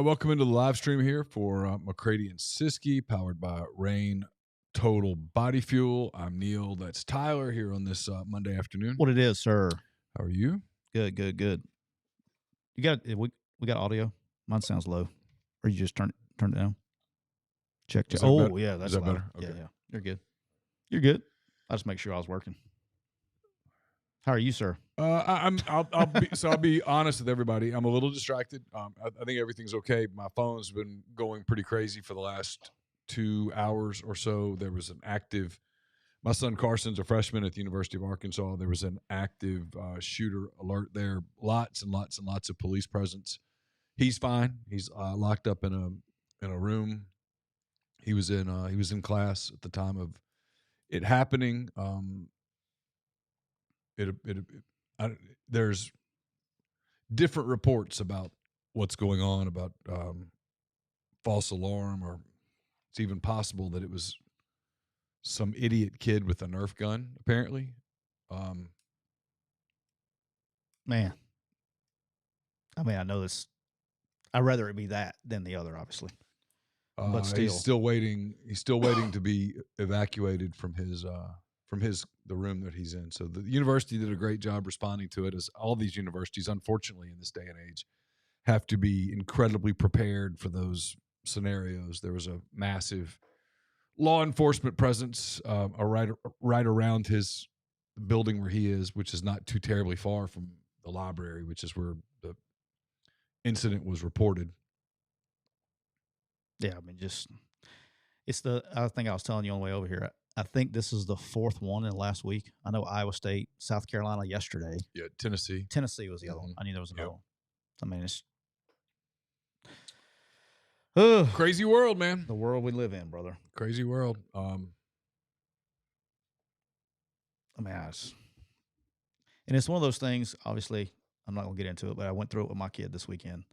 Welcome into the live stream here for McCready and Siskey, powered by Rain Total Body Fuel. I'm Neal. That's Tyler here on this Monday afternoon. What it is, sir? How are you? Good. You got we got audio. Mine sounds low, or you just turn it down. Check. Oh better? yeah, that's Is that loud. better? Okay. Yeah. You're good. You're good. I just make sure I was working. How are you, sir? I'll be honest with everybody. I'm a little distracted. I think everything's okay. My phone's been going pretty crazy for the last 2 hours or so. There was an active. My son Carson's a freshman at the University of Arkansas. There was an active shooter alert there. Lots and lots and lots of police presence. He's fine. He's locked up in a room. He was in class at the time of it happening. There's different reports about what's going on, about false alarm, or it's even possible that it was some idiot kid with a Nerf gun, apparently. Man, I mean, I know this. I'd rather it be that than the other, obviously. But still, he's still waiting. He's still waiting to be evacuated from the room that he's in. So the university did a great job responding to it, as all these universities, unfortunately, in this day and age, have to be incredibly prepared for those scenarios. There was a massive law enforcement presence right around his building where he is, which is not too terribly far from the library, which is where the incident was reported. Yeah, I mean, I think I was telling you on the way over here. I think this is the fourth one in the last week. I know Iowa State, South Carolina yesterday. Yeah, Tennessee. Tennessee was the other one. I knew there was another one. I mean, it's crazy world, man. The world we live in, brother. Crazy world. I mean, and it's one of those things. Obviously, I'm not going to get into it, but I went through it with my kid this weekend.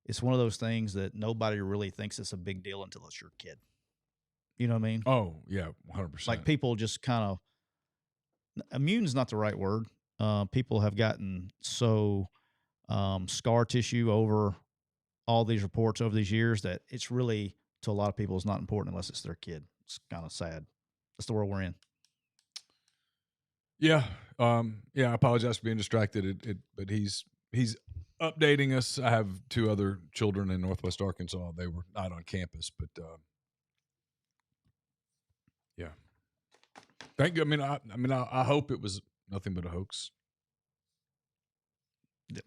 It's one of those things that nobody really thinks it's a big deal until it's your kid. You know what I mean? Oh, yeah, 100%. Like, people just kind of – immune's not the right word. People have gotten so scar tissue over all these reports over these years that it's really, to a lot of people, it's not important unless it's their kid. It's kind of sad. That's the world we're in. Yeah. I apologize for being distracted. But he's updating us. I have 2 other children in Northwest Arkansas. They were not on campus, but yeah. Thank you. I hope it was nothing but a hoax.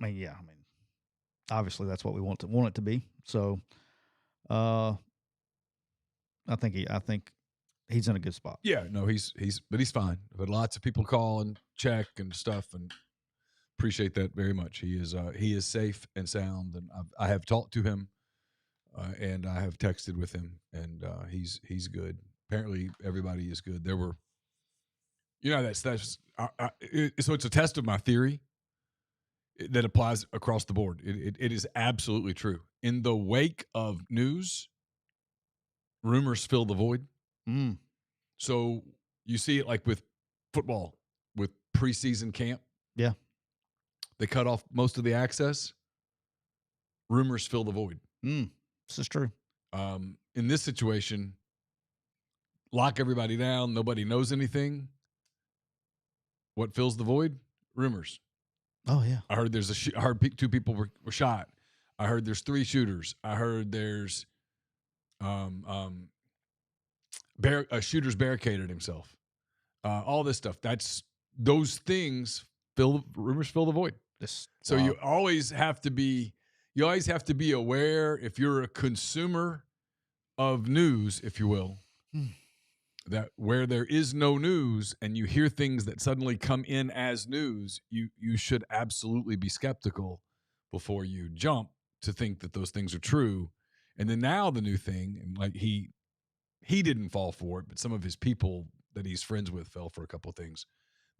I mean, obviously that's what we want it to be. So, I think he's in a good spot. Yeah, no, he's fine. I've had lots of people call and check and stuff, and appreciate that very much. He is safe and sound, and I have talked to him, and I have texted with him, and he's good. Apparently, everybody is good. There were, so it's a test of my theory that applies across the board. It is absolutely true. In the wake of news, rumors fill the void. So you see it like with football, with preseason camp. Yeah. They cut off most of the access. Rumors fill the void. This is true. In this situation, lock everybody down. Nobody knows anything. What fills the void? Rumors. Oh, yeah. I heard I heard 2 people were shot. I heard there's 3 shooters. I heard there's a shooter's barricaded himself. All this stuff. Those things rumors fill the void. So you always have to be aware, if you're a consumer of news, if you will, that where there is no news and you hear things that suddenly come in as news, you should absolutely be skeptical before you jump to think that those things are true. And then now the new thing, and like he didn't fall for it, but some of his people that he's friends with fell for a couple of things.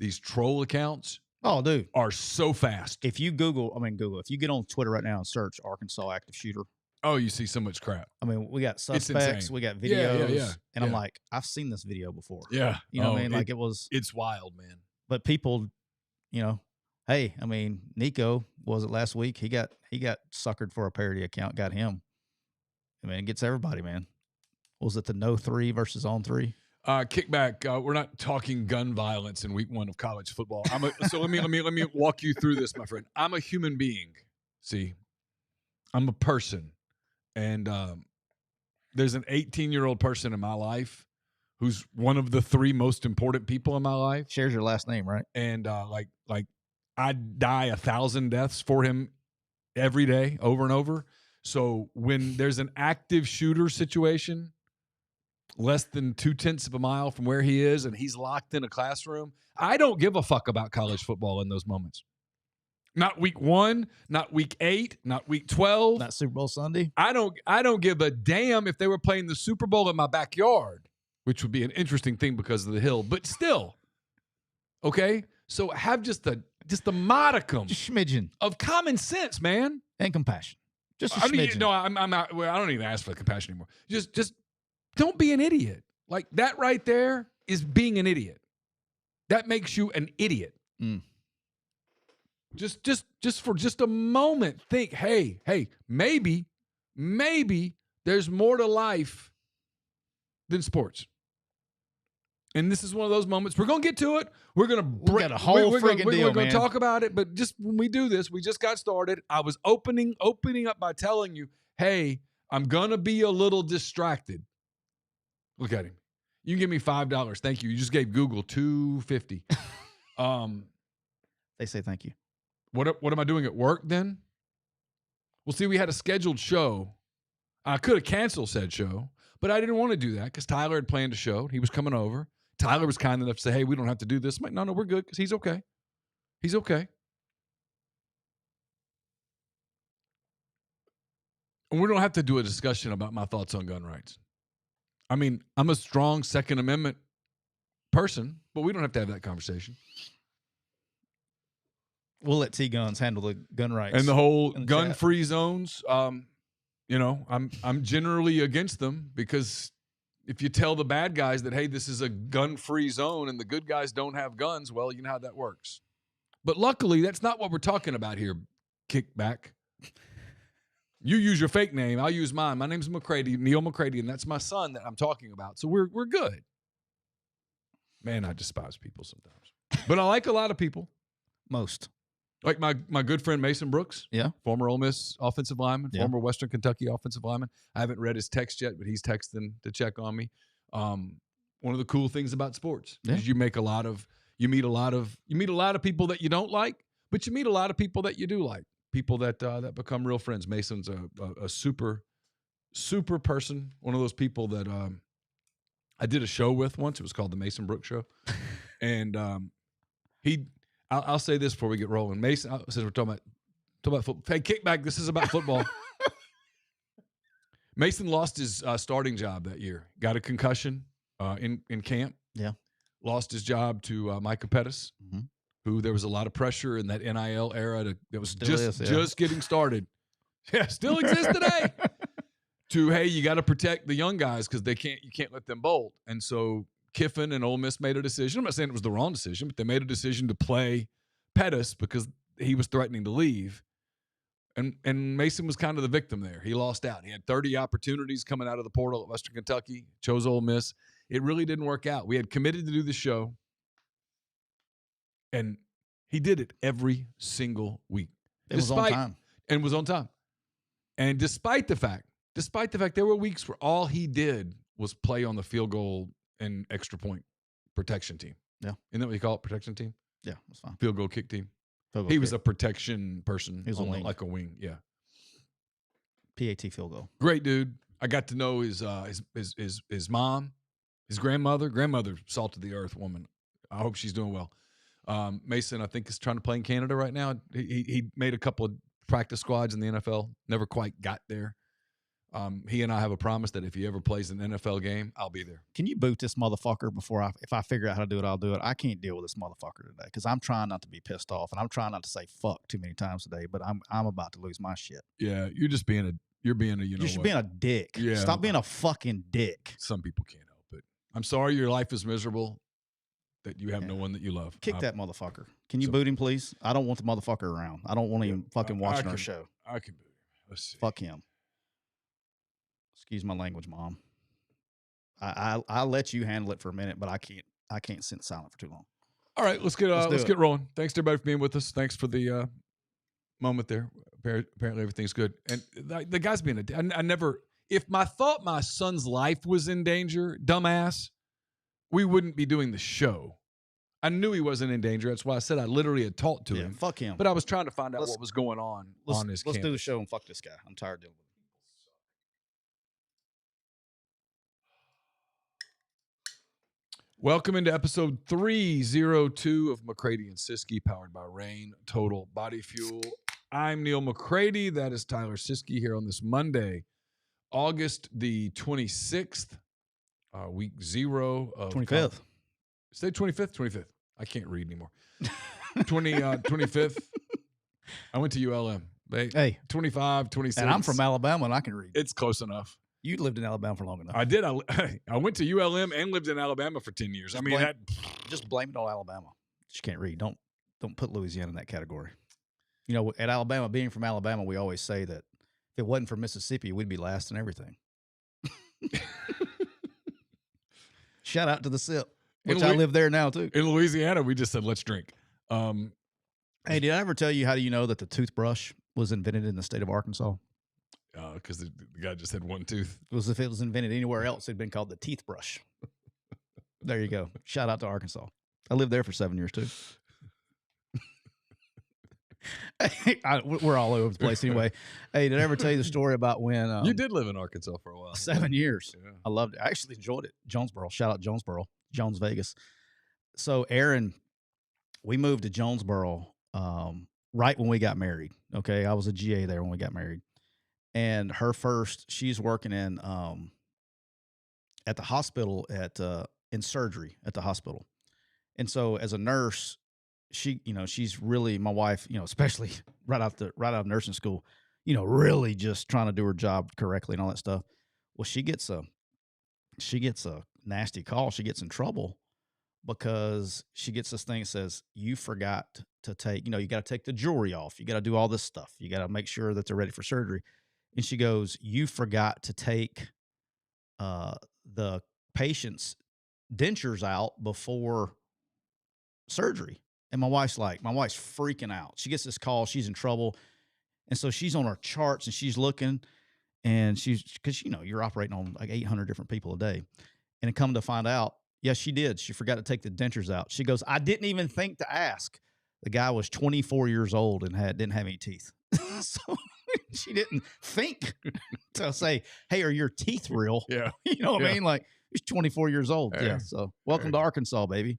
These troll accounts, dude, are so fast. If you if you get on Twitter right now and search Arkansas active shooter, you see so much crap. I mean, we got suspects, we got videos, yeah. And I'm like, I've seen this video before. Yeah. You know what I mean? Like, it's wild, man. But people, hey, I mean, Nico, was it last week? He got suckered for a parody account, got him. I mean, it gets everybody, man. Was it the no 3 versus on 3? Kickback. We're not talking gun violence in week 1 of college football. So let me walk you through this, my friend. I'm a human being. See, I'm a person, and there's an 18-year-old person in my life who's one of the 3 most important people in my life. Shares your last name, right? And like I'd die 1,000 deaths for him every day, over and over. So when there's an active shooter situation less than 0.2 of a mile from where he is and he's locked in a classroom, I don't give a fuck about college football in those moments. Not week 1, not week 8, not week 12. Not Super Bowl Sunday. I don't give a damn if they were playing the Super Bowl in my backyard, which would be an interesting thing because of the hill, but still. Okay? So have just a modicum, just smidgen of common sense, man, and compassion. Just a smidgen. I'm out. Well, I don't even ask for compassion anymore. Just don't be an idiot. Like that right there is being an idiot. That makes you an idiot. Mm. Just for just a moment, think, hey, maybe there's more to life than sports. And this is one of those moments. We're going to get to it. We're going to break a whole friggin' deal, We're going man. to talk about it. But just when we do this, we just got started. I was opening up by telling you, hey, I'm going to be a little distracted. Look at him. You can give me $5. Thank you. You just gave Google $2.50. They say thank you. What am I doing at work then? Well, see, we had a scheduled show. I could have canceled said show, but I didn't want to do that because Tyler had planned a show. He was coming over. Tyler was kind enough to say, hey, we don't have to do this. I'm like, no, we're good because he's okay. He's okay. And we don't have to do a discussion about my thoughts on gun rights. I mean, I'm a strong Second Amendment person, but we don't have to have that conversation. We'll let T-Guns handle the gun rights. And the whole gun-free zones, I'm generally against them because if you tell the bad guys that, hey, this is a gun-free zone and the good guys don't have guns, well, you know how that works. But luckily, that's not what we're talking about here, Kickback. You use your fake name. I'll use mine. My name's McCready, Neal McCready, and that's my son that I'm talking about. So we're good. Man, I despise people sometimes. But I like a lot of people. Most. Like my good friend Mason Brooks. Yeah. Former Ole Miss offensive lineman, former Western Kentucky offensive lineman. I haven't read his text yet, but he's texting to check on me. One of the cool things about sports is you meet a lot of people that you don't like, but you meet a lot of people that you do like. People that become real friends. Mason's a super, super person. One of those people that I did a show with once. It was called the Mason Brooks Show, and I'll say this before we get rolling. Mason, since we're talking about football, hey, Kickback, this is about football. Mason lost his starting job that year. Got a concussion in camp. Yeah, lost his job to Micah Pettis. Mm-hmm. Who there was a lot of pressure in that NIL era that was just getting started. Yeah, still exists today. To, hey, you got to protect the young guys because you can't let them bolt. And so Kiffin and Ole Miss made a decision. I'm not saying it was the wrong decision, but they made a decision to play Pettis because he was threatening to leave. And Mason was kind of the victim there. He lost out. He had 30 opportunities coming out of the portal at Western Kentucky, chose Ole Miss. It really didn't work out. We had committed to do the show. And he did it every single week. It was on time. And was on time. And despite the fact there were weeks where all he did was play on the field goal and extra point protection team. Yeah. Isn't that what you call it, protection team? Yeah, that's fine. Field goal kick team. He was a protection person. He was like a wing, yeah. PAT field goal. Great dude. I got to know his mom, his grandmother. Grandmother, salt of the earth woman. I hope she's doing well. Mason, I think, is trying to play in Canada right now. He made a couple of practice squads in the NFL. Never quite got there. He and I have a promise that if he ever plays an NFL game, I'll be there. Can you boot this motherfucker if I figure out how to do it, I'll do it. I can't deal with this motherfucker today because I'm trying not to be pissed off and I'm trying not to say fuck too many times today, but I'm about to lose my shit. Yeah, you're being a dick. Yeah. Stop being a fucking dick. Some people can't help it. I'm sorry your life is miserable. That you have no one that you love. Kick that motherfucker. Can you boot him, please? I don't want the motherfucker around. I don't want him fucking watching our show. I can boot him. Let's see. Fuck him. Excuse my language, Mom. I'll let you handle it for a minute, but I can't sit silent for too long. All right, let's get rolling. Thanks to everybody for being with us. Thanks for the moment there. Apparently everything's good. And the guy's being I never, if I thought my son's life was in danger, dumbass, we wouldn't be doing the show. I knew he wasn't in danger. That's why I said I literally had talked to him. Fuck him. But I was trying to find out what was going on his campus. Let's do the show and fuck this guy. I'm tired of dealing with him. Welcome into episode 302 of McCready and Siskey, powered by Rain Total Body Fuel. I'm Neal McCready. That is Tyler Siskey here on this Monday, August the 26th, week 0 of 25th. Say 25th? 25th. I can't read anymore. 25th. I went to ULM. Hey. 25, 26. And I'm from Alabama and I can read. It's close enough. You lived in Alabama for long enough. I did. I went to ULM and lived in Alabama for 10 years. Just blame it on Alabama. You can't read. Don't put Louisiana in that category. You know, at Alabama, being from Alabama, we always say that if it wasn't for Mississippi, we'd be last in everything. Shout out to the SIP, which I live there now too. In Louisiana, we just said, let's drink. Hey, did I ever tell you how do you know that the toothbrush was invented in the state of Arkansas? Because the guy just had one tooth. Because if it was invented anywhere else, it'd been called the teeth brush. There you go. Shout out to Arkansas. I lived there for 7 years too. We're all over the place anyway. Hey, did I ever tell you the story about when you did live in Arkansas for a while? 7 years. Yeah. I loved it. I actually enjoyed it. Jonesboro. Shout out Jonesboro. Jones Vegas. So Aaron, we moved to Jonesboro right when we got married. Okay, I was a GA there when we got married. And she's working in at the hospital in surgery at the hospital. And so as a nurse, she's really, my wife, especially right out of nursing school, really just trying to do her job correctly and all that stuff. Well, she gets a nasty call. She gets in trouble because she gets this thing that says, you forgot to take, you got to take the jewelry off. You got to do all this stuff. You got to make sure that they're ready for surgery. And she goes, you forgot to take the patient's dentures out before surgery. And my wife's freaking out. She gets this call. She's in trouble. And so she's on her charts and she's looking and because, you're operating on like 800 different people a day. And it come to find out, yes, she did. She forgot to take the dentures out. She goes, I didn't even think to ask. The guy was 24 years old and didn't have any teeth. So she didn't think to say, hey, are your teeth real? Yeah. You know what I mean? Like, he's 24 years old. Yeah. So welcome to Arkansas, baby.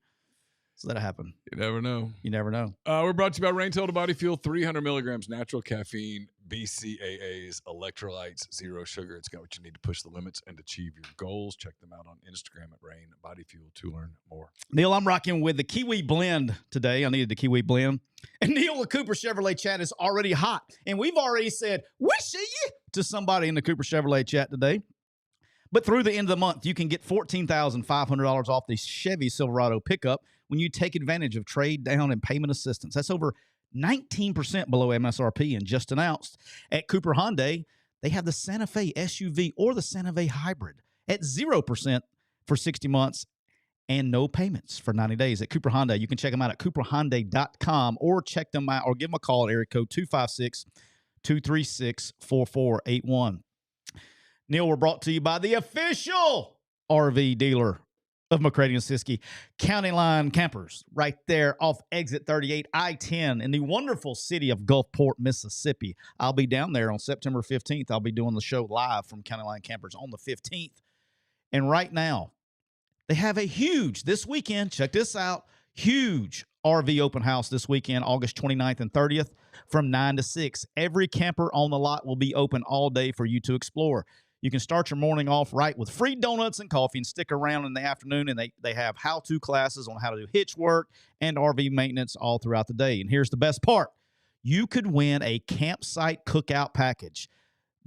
So that happened. You never know. You never know. We're brought to you by Rain Total Body Fuel, 300 milligrams natural caffeine, BCAAs, electrolytes, zero sugar. It's got what you need to push the limits and achieve your goals. Check them out on Instagram at Rain Body Fuel to learn more. Neal, I'm rocking with the Kiwi Blend today. I needed the Kiwi Blend. And Neal, the Cooper Chevrolet chat is already hot. And we've already said, we see you to somebody in the Cooper Chevrolet chat today. But through the end of the month, you can get $14,500 off the Chevy Silverado pickup when you take advantage of trade down and payment assistance. That's over 19% below MSRP and just announced. At Cooper Hyundai, they have the Santa Fe SUV or the Santa Fe Hybrid at 0% for 60 months and no payments for 90 days. At Cooper Hyundai, you can check them out at cooperhyundai.com or check them out or give them a call at area code 256-236-4481. Neal, we're brought to you by the official RV dealer of McCready and Siskey, County Line Campers, right there off exit 38, I-10 in the wonderful city of Gulfport, Mississippi. I'll be down there on September 15th. I'll be doing the show live from County Line Campers on the 15th. And right now, they have this weekend, check this out, huge RV open house this weekend, August 29th and 30th from 9 to 6. Every camper on the lot will be open all day for you to explore. You can start your morning off right with free donuts and coffee and stick around in the afternoon, and they have how-to classes on how to do hitch work and RV maintenance all throughout the day. And here's the best part. You could win a campsite cookout package,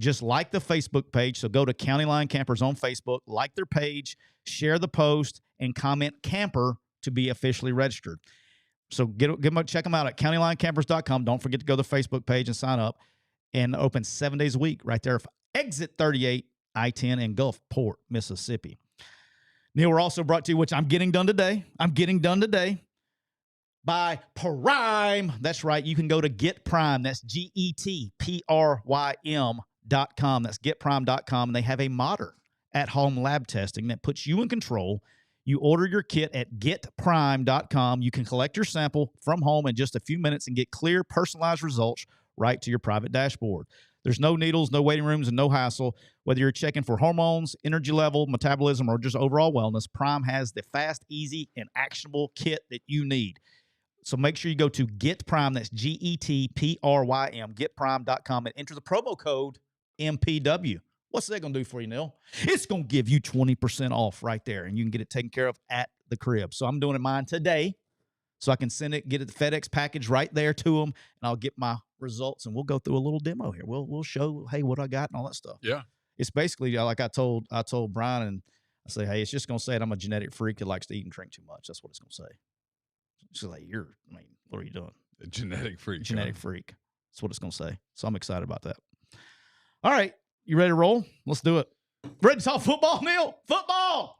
just like the Facebook page. So go to County Line Campers on Facebook, like their page, share the post, and comment camper to be officially registered. So check them out at countylinecampers.com. Don't forget to go to the Facebook page and sign up. And open 7 days a week right there. Exit 38 I-10 in Gulfport, Mississippi. Neal, we're also brought to you, which I'm getting done today. By Prime. That's right. You can go to Get Prime. That's GETPRYM.com. That's getprime.com. And they have a modern at-home lab testing that puts you in control. You order your kit at getprime.com. You can collect your sample from home in just a few minutes and get clear, personalized results right to your private dashboard. There's no needles, no waiting rooms, and no hassle. Whether you're checking for hormones, energy level, metabolism, or just overall wellness, Prime has the fast, easy, and actionable kit that you need. So make sure you go to Get Prime. That's GETPRYM, getprime.com, and enter the promo code MPW. What's that going to do for you, Neal? It's going to give you 20% off right there, and you can get it taken care of at the crib. So I'm doing it mine today, so I can send it, get it the FedEx package right there to them, and I'll get my results, and we'll go through a little demo here. We'll show, hey, what I got and all that stuff. Yeah. It's basically like I told Brian, and I say, hey, it's just going to say that I'm a genetic freak that likes to eat and drink too much. That's what it's going to say. She's like, what are you doing? A genetic freak. Genetic freak. That's what it's going to say. So I'm excited about that. All right. You ready to roll? Let's do it. Ready to talk football, Neal? Football!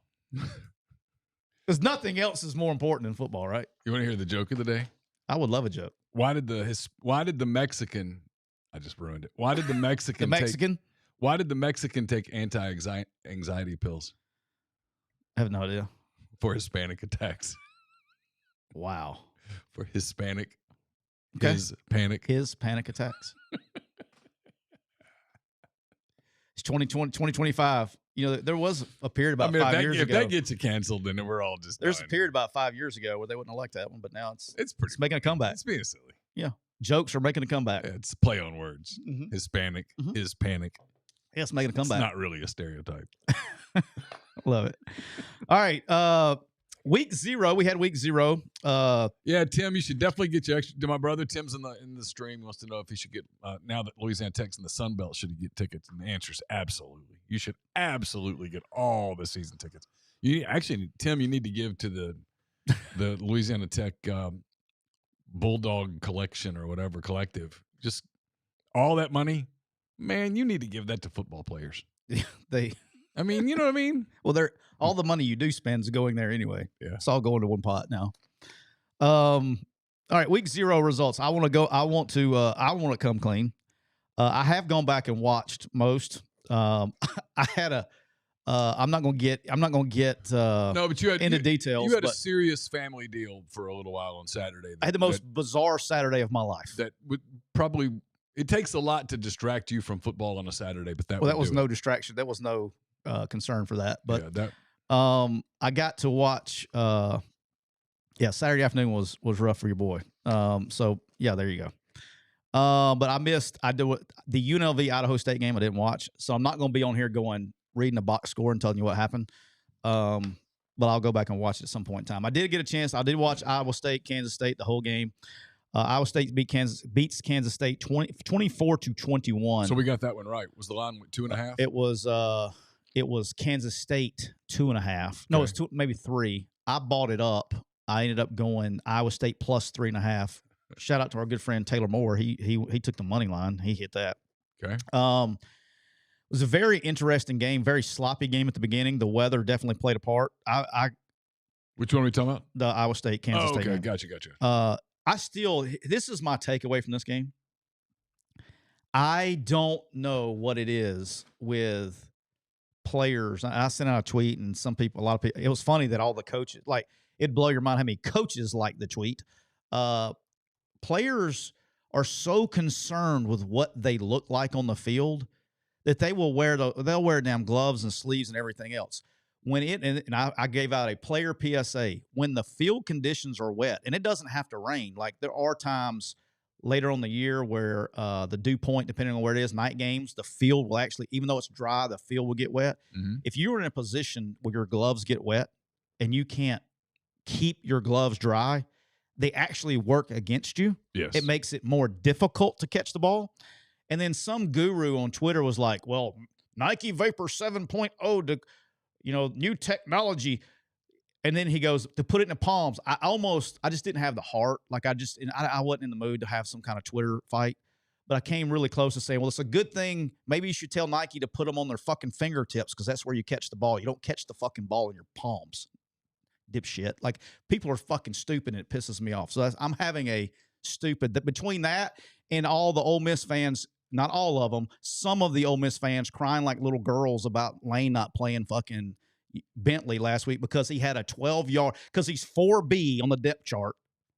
Because nothing else is more important than football, right? You want to hear the joke of the day? I would love a joke. Why did the Mexican, I just ruined it. Why did the Mexican why did the Mexican take anti-anxiety pills? I have no idea. For Hispanic attacks. Wow. For Hispanic. Okay. His panic attacks. It's 2025. You know, there was a period about 5 years ago. If that gets you canceled, then we're all just There's a period about 5 years ago where they wouldn't elect that one, but now it's making a comeback. It's being silly. Yeah. Jokes are making a comeback. Yeah, it's play on words. Mm-hmm. Hispanic, his panic. Yeah, it's making a comeback. It's not really a stereotype. Love it. All right. Week 0. We had week 0. Yeah, Tim, you should definitely get your extra. My brother Tim's in the stream. He wants to know if he should get now that Louisiana Tech's in the Sun Belt, should he get tickets? And the answer is absolutely. You should absolutely get all the season tickets. Tim, you need to give to the Louisiana Tech Bulldog collection or whatever collective. Just all that money, man. You need to give that to football players. I mean, you know what I mean? Well, all the money you do spend is going there anyway. Yeah. It's all going to one pot now. All right, week 0 results. I want to come clean. I have gone back and watched most. I had I'm not going to get no, but you had into details. You had a serious family deal for a little while on Saturday. I had the most bizarre Saturday of my life. That would probably it takes a lot to distract you from football on a Saturday, but that was no distraction. There was no concern for that. But yeah, I got to watch. Saturday afternoon was rough for your boy. So yeah, there you go. But I missed. The UNLV Idaho State game. I didn't watch, so I'm not going to be on here reading the box score and telling you what happened. But I'll go back and watch it at some point in time. I did get a chance. I did watch Iowa State, Kansas State, the whole game. Iowa State beats Kansas State 24-21. So we got that one right. Was the line 2.5? It was Kansas State 2.5. No, it's maybe 3. I bought it up. I ended up going Iowa State plus 3.5. Shout out to our good friend Taylor Moore. He took the money line. He hit that. Okay. It was a very interesting game, very sloppy game at the beginning. The weather definitely played a part. Which one are we talking about? The Iowa State, Kansas State game. Gotcha. This is my takeaway from this game. I don't know what it is with players. I sent out a tweet, and a lot of people, it was funny that all the coaches, like, it'd blow your mind how many coaches like the tweet. Players are so concerned with what they look like on the field that they'll wear damn gloves and sleeves and everything else. I gave out a player PSA. When the field conditions are wet, and it doesn't have to rain, like there are times later on the year where the dew point, depending on where it is, night games, the field will actually, even though it's dry, the field will get wet. Mm-hmm. If you're in a position where your gloves get wet and you can't keep your gloves dry, they actually work against you. Yes. It makes it more difficult to catch the ball. And then some guru on Twitter was like, well, Nike Vapor 7.0 new technology. And then he goes to put it in the palms. I just didn't have the heart. Like I wasn't in the mood to have some kind of Twitter fight. but I came really close to saying, well, it's a good thing. Maybe you should tell Nike to put them on their fucking fingertips because that's where you catch the ball. You don't catch the fucking ball in your palms, dipshit. Like, people are fucking stupid, and it pisses me off. So I'm having a stupid between that and all the Ole Miss fans. Not all of them. Some of the Ole Miss fans crying like little girls about Lane not playing fucking Bentley last week because he had a 12-yard, because he's 4B on the depth chart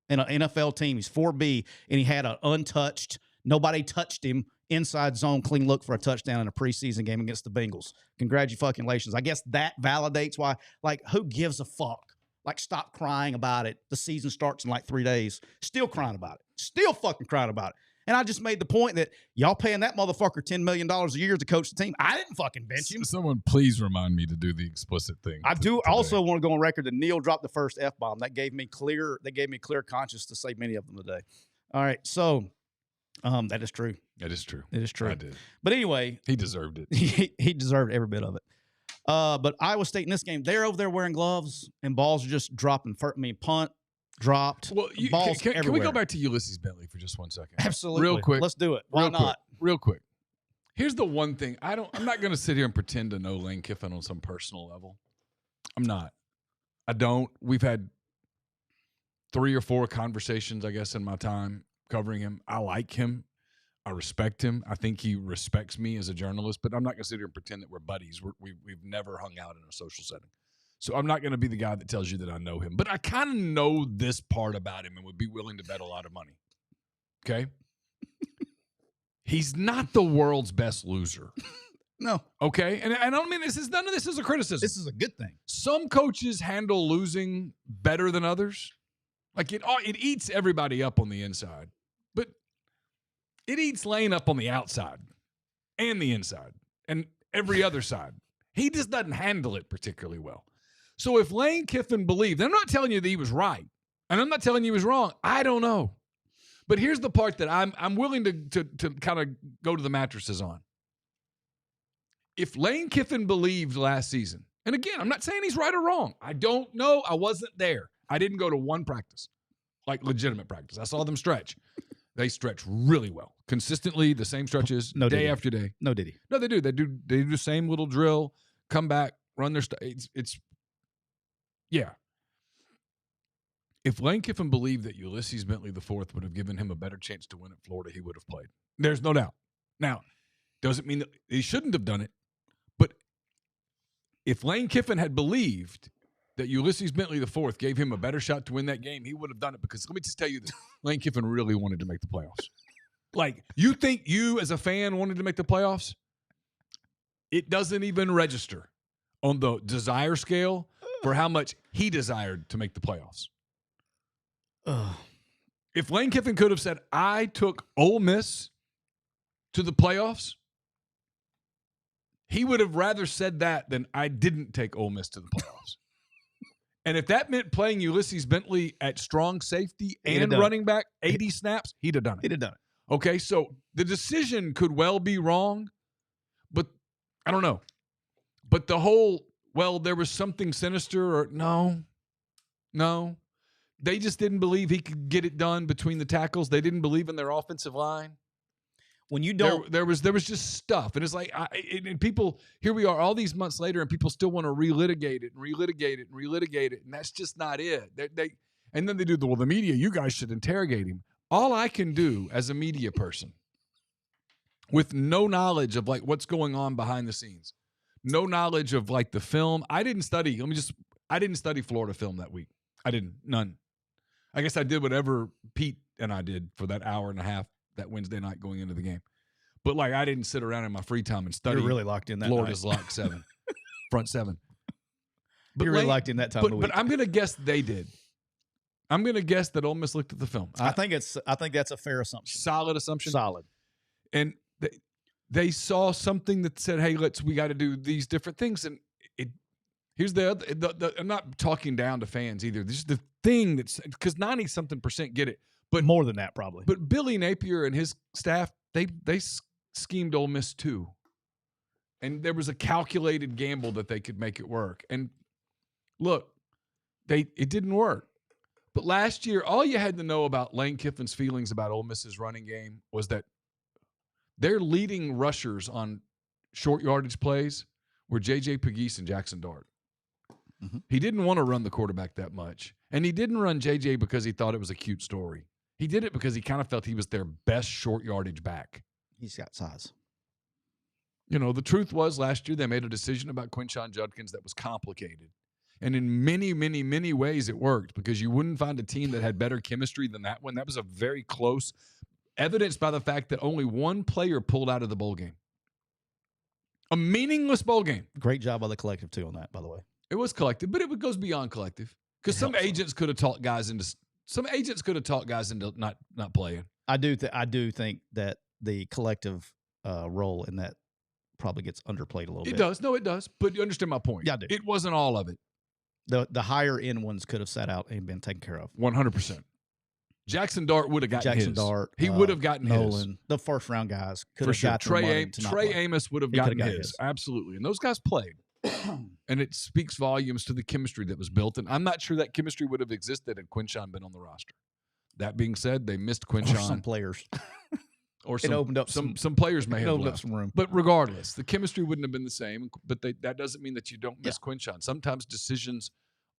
in an NFL team. He's 4B, and he had an untouched, nobody touched him, inside zone, clean look for a touchdown in a preseason game against the Bengals. Congratulations. I guess that validates why, like, who gives a fuck? Like, stop crying about it. The season starts in like 3 days. Still crying about it. Still fucking crying about it. And I just made the point that y'all paying that motherfucker $10 million a year to coach the team. I didn't fucking bench him. Someone please remind me to do the explicit thing. I do also want to go on record that Neal dropped the first F-bomb. That gave me clear conscience to say many of them today. All right. So that is true. That is true. It is true. I did. But anyway. He deserved it. He deserved every bit of it. But Iowa State in this game, they're over there wearing gloves and balls are just dropping. Punt. Dropped. Well, balls can we go back to Ulysses Bentley for just 1 second? Absolutely. Real quick. Let's do it. Why not? Real quick. Here's the one thing. I'm not going to sit here and pretend to know Lane Kiffin on some personal level. I'm not. I don't. We've had 3 or 4 conversations, I guess, in my time covering him. I like him. I respect him. I think he respects me as a journalist, but I'm not going to sit here and pretend that we're buddies. We've never hung out in a social setting. So I'm not going to be the guy that tells you that I know him. But I kind of know this part about him and would be willing to bet a lot of money. Okay? He's not the world's best loser. No. Okay? And I don't mean none of this is a criticism. This is a good thing. Some coaches handle losing better than others. Like, it eats everybody up on the inside. But it eats Lane up on the outside and the inside and every other side. He just doesn't handle it particularly well. So if Lane Kiffin believed, I'm not telling you that he was right, and I'm not telling you he was wrong. I don't know. But here's the part that I'm willing to kind of go to the mattresses on. If Lane Kiffin believed last season, and again, I'm not saying he's right or wrong. I don't know. I wasn't there. I didn't go to one practice, like legitimate practice. I saw them stretch. They stretch really well, consistently, the same stretches, day after day. No, did he? No, they do. They do the same little drill, come back, run their stuff. Yeah. If Lane Kiffin believed that Ulysses Bentley IV would have given him a better chance to win at Florida, he would have played. There's no doubt. Now, doesn't mean that he shouldn't have done it, but if Lane Kiffin had believed that Ulysses Bentley IV gave him a better shot to win that game, he would have done it, because let me just tell you this. Lane Kiffin really wanted to make the playoffs. Like, you think you as a fan wanted to make the playoffs? It doesn't even register on the desire scale for how much he desired to make the playoffs. If Lane Kiffin could have said, I took Ole Miss to the playoffs, he would have rather said that than I didn't take Ole Miss to the playoffs. And if that meant playing Ulysses Bentley at strong safety and running back 80 snaps, he'd have done it. He'd have done it. Okay, so the decision could well be wrong, but I don't know. But the whole, well, there was something sinister, or no. They just didn't believe he could get it done between the tackles. They didn't believe in their offensive line. When you don't, there was just stuff, and it's like, and people, here we are all these months later, and people still want to relitigate it, and that's just not it. And then they do the media. You guys should interrogate him. All I can do as a media person, with no knowledge of like what's going on behind the scenes, no knowledge of like the film. I didn't study Florida film that week. I didn't, none. I guess I did whatever Pete and I did for that hour and a half that Wednesday night going into the game. But like, I didn't sit around in my free time and study. You're really locked in that Florida's night. lock 7, front 7. But you're really locked in that time of the week. But I'm going to guess they did. I'm going to guess that Ole Miss looked at the film. I think that's a fair assumption. Solid assumption. Solid. And they saw something that said, "Hey, we got to do these different things." And here's the other. I'm not talking down to fans either. This is the thing that's, because 90-something% get it, but more than that probably. But Billy Napier and his staff, they schemed Ole Miss too, and there was a calculated gamble that they could make it work. And look, it didn't work. But last year, all you had to know about Lane Kiffin's feelings about Ole Miss's running game was that Their leading rushers on short yardage plays were J.J. Pegues and Jackson Dart. Mm-hmm. He didn't want to run the quarterback that much. And he didn't run J.J. because he thought it was a cute story. He did it because he kind of felt he was their best short yardage back. He's got size. You know, the truth was last year they made a decision about Quinshon Judkins that was complicated. And in many, many, many ways it worked because you wouldn't find a team that had better chemistry than that one. That was a very close, evidenced by the fact that only one player pulled out of the bowl game. A meaningless bowl game. Great job by the collective, too, on that, by the way. It was collective, but it goes beyond collective because some agents could have talked guys into not playing. I do think that the collective role in that probably gets underplayed a little bit. It does. No, it does. But you understand my point. Yeah, I do. It wasn't all of it. The higher end ones could have sat out and been taken care of. 100%. Jackson Dart would have gotten his. Dart. He would have gotten Nolan, his. The first round guys could For have sure. got Trey Amos would have gotten his. Absolutely. And those guys played. And it speaks volumes to the chemistry that was built. And I'm not sure that chemistry would have existed had Quinshon been on the roster. That being said, they missed Quinshon. Or some players. Or it opened up some players may have left. Up some room. But regardless, the chemistry wouldn't have been the same. But that doesn't mean that you don't miss Quinshon. Sometimes decisions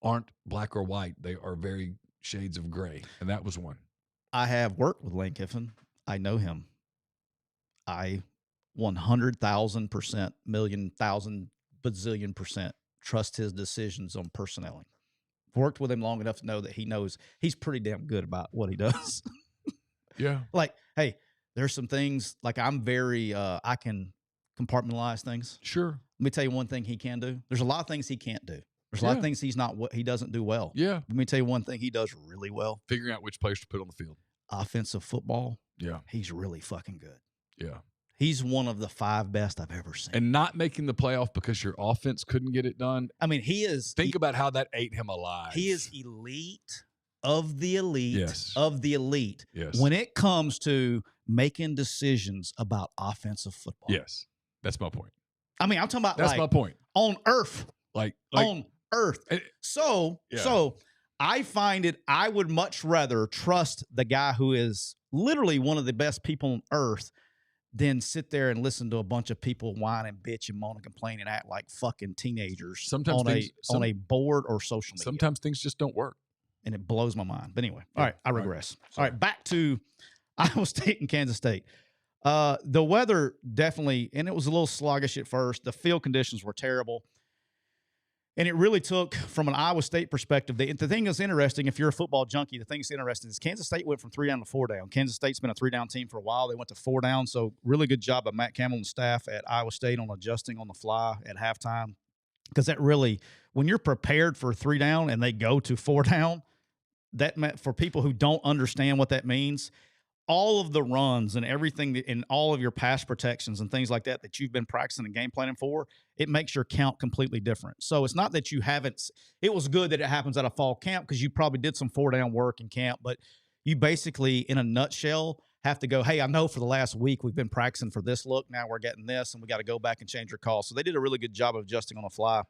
aren't black or white. They are very shades of gray. And that was one. I have worked with Lane Kiffin. I know him. I 100,000%, million, thousand, bazillion % trust his decisions on personnel. Worked with him long enough to know that he knows he's pretty damn good about what he does. Yeah. Like, hey, there's some things like I'm very, I can compartmentalize things. Sure. Let me tell you one thing he can do. There's a lot of things he can't do. There's a lot of things he doesn't do well. Yeah. Let me tell you one thing he does really well. Figuring out which players to put on the field. Offensive football. Yeah. He's really fucking good. Yeah. He's one of the 5 best I've ever seen. And not making the playoff because your offense couldn't get it done. I mean, he is. Think about how that ate him alive. He is elite of the elite of the elite. Yes. When it comes to making decisions about offensive football. Yes. That's my point. I mean, I'm talking about that's my point. On earth. Like on earth. So I find it, I would much rather trust the guy who is literally one of the best people on earth than sit there and listen to a bunch of people whine and bitch and moan and complain and act like fucking teenagers sometimes on a board or social media. Sometimes things just don't work. And it blows my mind. But anyway, all right, I regress. All right, back to Iowa State and Kansas State. The weather definitely, and it was a little sluggish at first. The field conditions were terrible. And it really took, from an Iowa State perspective, the thing that's interesting, if you're a football junkie, the thing that's interesting is Kansas State went from 3 down to 4 down. Kansas State's been a 3-down team for a while. They went to 4 down, so really good job by Matt Campbell and staff at Iowa State on adjusting on the fly at halftime. Because that really, when you're prepared for 3 down and they go to 4 down, that meant for people who don't understand what that means, all of the runs and everything and all of your pass protections and things like that you've been practicing and game planning for, it makes your count completely different. So it's not that you haven't – it was good that it happens at a fall camp because you probably did some 4-down work in camp, but you basically, in a nutshell, have to go, hey, I know for the last week we've been practicing for this look. Now we're getting this, and we got to go back and change your call. So they did a really good job of adjusting on the fly.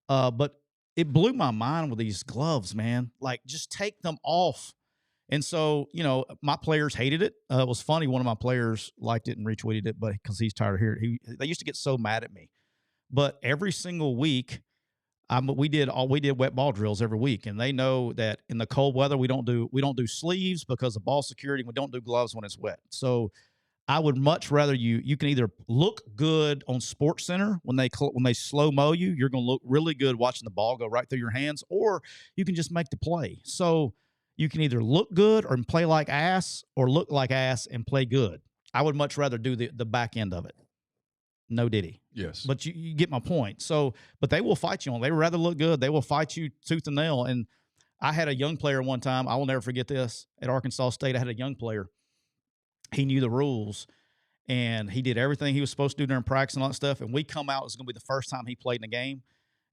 But it blew my mind with these gloves, man. Like, just take them off. And so, my players hated it. It was funny. One of my players liked it and retweeted it, but because he's tired of hearing it. They used to get so mad at me. But every single week, we did wet ball drills every week, and they know that in the cold weather we don't do sleeves because of ball security. We don't do gloves when it's wet. So I would much rather you can either look good on Sports Center when they slow mo you, you're going to look really good watching the ball go right through your hands, or you can just make the play. So you can either look good or play like ass, or look like ass and play good. I would much rather do the back end of it. No diddy. Yes. But you get my point. So, but they will fight you on. They would rather look good. They will fight you tooth and nail. And I had a young player one time. I will never forget this. At Arkansas State, I had a young player. He knew the rules, and he did everything he was supposed to do during practice and all that stuff. And we come out, it was going to be the first time he played in a game.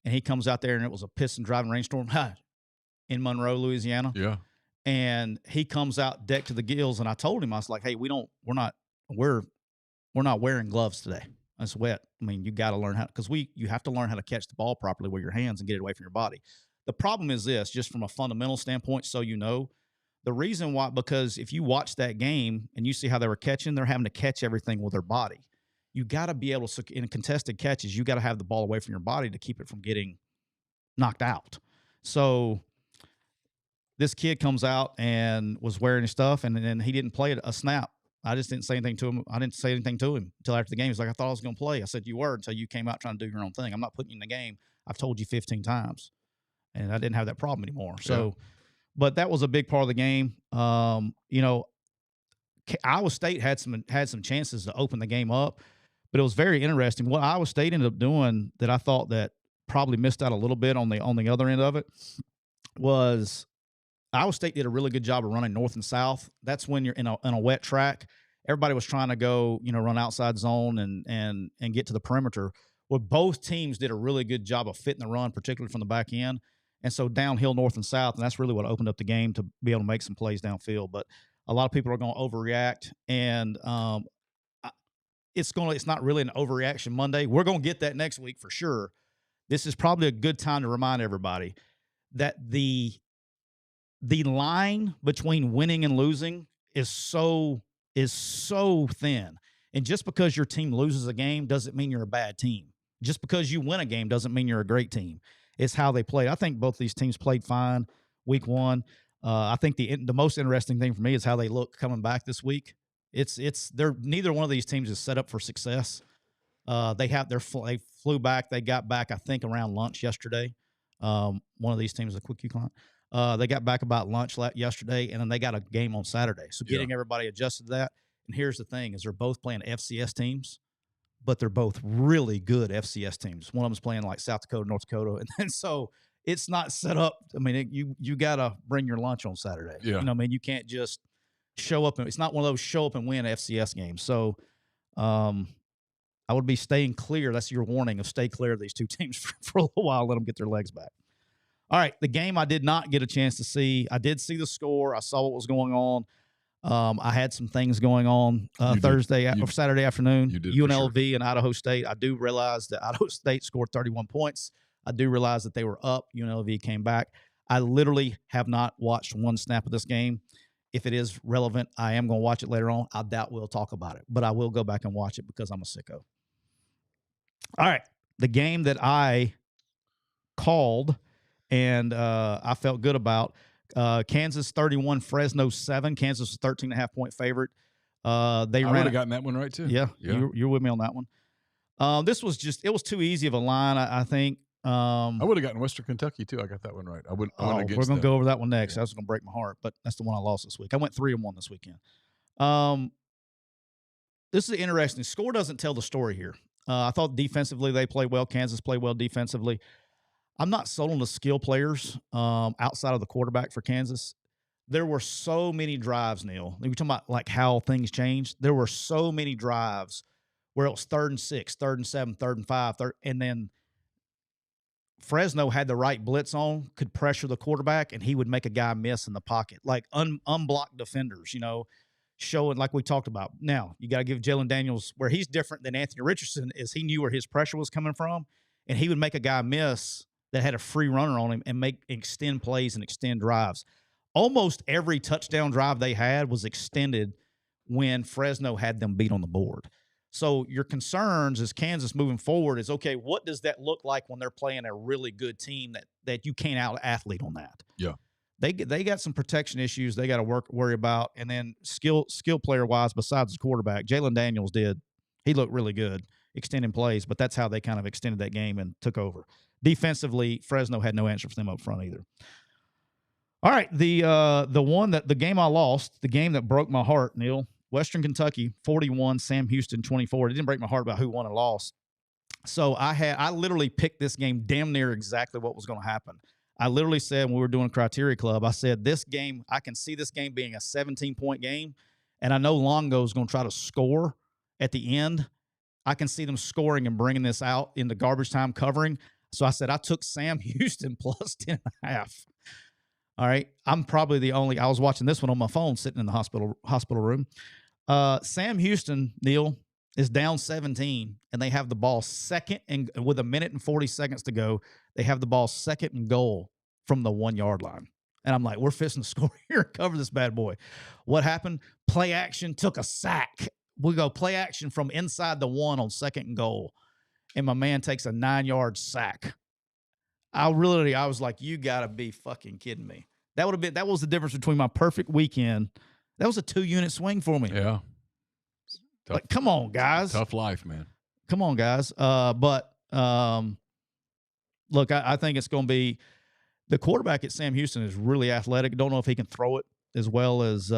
And he comes out there, and it was a pissing driving rainstorm in Monroe, Louisiana. Yeah. And he comes out decked to the gills, and I told him, I was like, hey, we're not wearing gloves today. It's wet. I mean, you got to learn how, because you have to learn how to catch the ball properly with your hands and get it away from your body. The problem is this, just from a fundamental standpoint, so The reason why, because if you watch that game and you see how they were catching, they're having to catch everything with their body. You got to be able to, in contested catches, you got to have the ball away from your body to keep it from getting knocked out. So this kid comes out and was wearing his stuff, and then he didn't play a snap. I just didn't say anything to him. I didn't say anything to him until after the game. He's like, I thought I was going to play. I said, you were until you came out trying to do your own thing. I'm not putting you in the game. I've told you 15 times. And I didn't have that problem anymore. So, but that was a big part of the game. You know, Iowa State had some chances to open the game up, but it was very interesting. What Iowa State ended up doing that I thought that probably missed out a little bit on the other end of it was Iowa State did a really good job of running north and south. That's when you're in a wet track. Everybody was trying to go, you know, run outside zone and get to the perimeter. Well, both teams did a really good job of fitting the run, particularly from the back end. And so downhill, north and south, and that's really what opened up the game to be able to make some plays downfield. But a lot of people are going to overreact, and it's not really an overreaction Monday. We're going to get that next week for sure. This is probably a good time to remind everybody that the line between winning and losing is so thin. And just because your team loses a game doesn't mean you're a bad team. Just because you win a game doesn't mean you're a great team. It's how they played. I think both these teams played fine week one. I think the most interesting thing for me is how they look coming back this week. They're neither one of these teams is set up for success. They flew back. They got back, I think, around lunch yesterday. One of these teams is a quick client. They got back about lunch yesterday, and then they got a game on Saturday. So getting everybody adjusted to that. And here's the thing: is they're both playing FCS teams, but they're both really good FCS teams. One of them's playing like South Dakota, North Dakota, and so it's not set up. I mean, you got to bring your lunch on Saturday. Yeah. You know, I mean, you can't just show up. It's not one of those show up and win FCS games. So, I would be staying clear. That's your warning of stay clear of these two teams for a little while. Let them get their legs back. All right, the game I did not get a chance to see. I did see the score. I saw what was going on. I had some things going on Saturday afternoon. UNLV and Idaho State. I do realize that Idaho State scored 31 points. I do realize that they were up. UNLV came back. I literally have not watched one snap of this game. If it is relevant, I am going to watch it later on. I doubt we'll talk about it, but I will go back and watch it because I'm a sicko. All right, the game that I called and I felt good about. Kansas 31, Fresno 7. Kansas was 13.5-point favorite. I would have gotten that one right too. Yeah. You're with me on that one. This was it was too easy of a line, I think. I would have gotten Western Kentucky too. I got that one right. I went against we're going to go over that one next. That was going to break my heart, but that's the one I lost this week. I went 3-1 this weekend. This is interesting. Score doesn't tell the story here. I thought defensively they played well. Kansas played well defensively. I'm not sold on the skill players outside of the quarterback for Kansas. There were so many drives, Neal. We were talking about like how things changed. There were so many drives where it was 3rd and 6, 3rd and 7, 3rd and 5, and then Fresno had the right blitz on, could pressure the quarterback, and he would make a guy miss in the pocket. Like unblocked defenders, showing like we talked about. Now, you got to give Jalen Daniels, where he's different than Anthony Richardson, is he knew where his pressure was coming from, and he would make a guy miss that had a free runner on him and extend plays and extend drives. Almost every touchdown drive they had was extended when Fresno had them beat on the board. So your concerns as Kansas moving forward is, okay, what does that look like when they're playing a really good team that you can't out-athlete on that? Yeah. They got some protection issues they got to worry about. And then skill player-wise, besides the quarterback, Jalen Daniels he looked really good extending plays, but that's how they kind of extended that game and took over. Defensively, Fresno had no answer for them up front either. All right, the game I lost, the game that broke my heart, Neal, Western Kentucky 41, Sam Houston 24. It didn't break my heart about who won and lost. So I literally picked this game damn near exactly what was going to happen. I literally said when we were doing Criteria Club, I said this game, I can see this game being a 17-point game, and I know Longo is going to try to score at the end. I can see them scoring and bringing this out in the garbage time covering. So I said I took Sam Houston plus 10.5. All right, I'm probably the only. I was watching this one on my phone, sitting in the hospital room. Sam Houston, Neal, is down 17, and they have the ball second, and with 1 minute and 40 seconds to go, they have the ball 2nd and goal from the 1 yard line. And I'm like, we're fisting to score here, cover this bad boy. What happened? Play action took a sack. We go play action from inside the 1 on 2nd and goal. And my man takes a 9-yard sack. I was like, you got to be fucking kidding me. That was the difference between my perfect weekend. That was a 2-unit swing for me. Yeah. Tough, like, come on, guys. Tough life, man. Come on, guys. But look, I think it's going to be the quarterback at Sam Houston is really athletic. Don't know if he can throw it as well as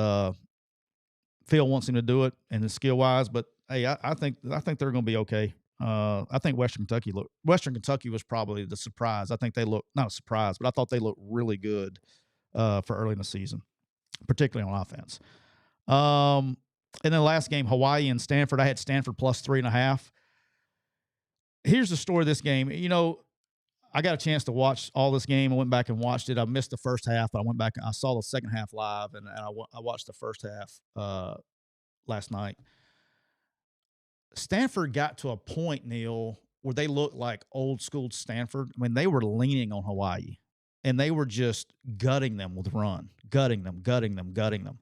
Phil wants him to do it and his skill wise. But hey, I think they're going to be okay. I think Western Kentucky was probably the surprise. I think they look not a surprise, but I thought they looked really good for early in the season, particularly on offense. And then the last game, Hawaii and Stanford. I had Stanford plus 3.5. Here's the story of this game. You know, I got a chance to watch all this game. I went back and watched it. I missed the first half, but I went back and I saw the second half live, and I watched the first half last night. Stanford got to a point, Neal, where they looked like old school Stanford. I mean, they were leaning on Hawaii, and they were just gutting them with run, gutting them.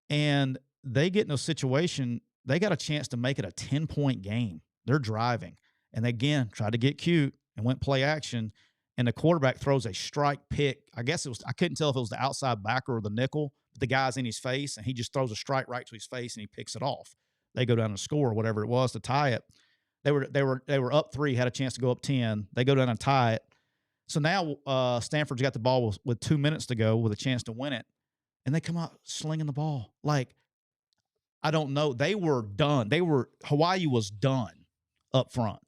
And they get in a situation, they got a chance to make it a 10-point game. They're driving. And they, again, tried to get cute and went play action, and the quarterback throws a strike pick. I guess I couldn't tell if it was the outside backer or the nickel, but the guy's in his face, and he just throws a strike right to his face, and he picks it off. They go down and score, whatever it was, to tie it. They were up 3, had a chance to go up 10. They go down and tie it. So now Stanford's got the ball with 2 minutes to go with a chance to win it, and they come out slinging the ball. Like, I don't know. They were done. Hawaii was done up front.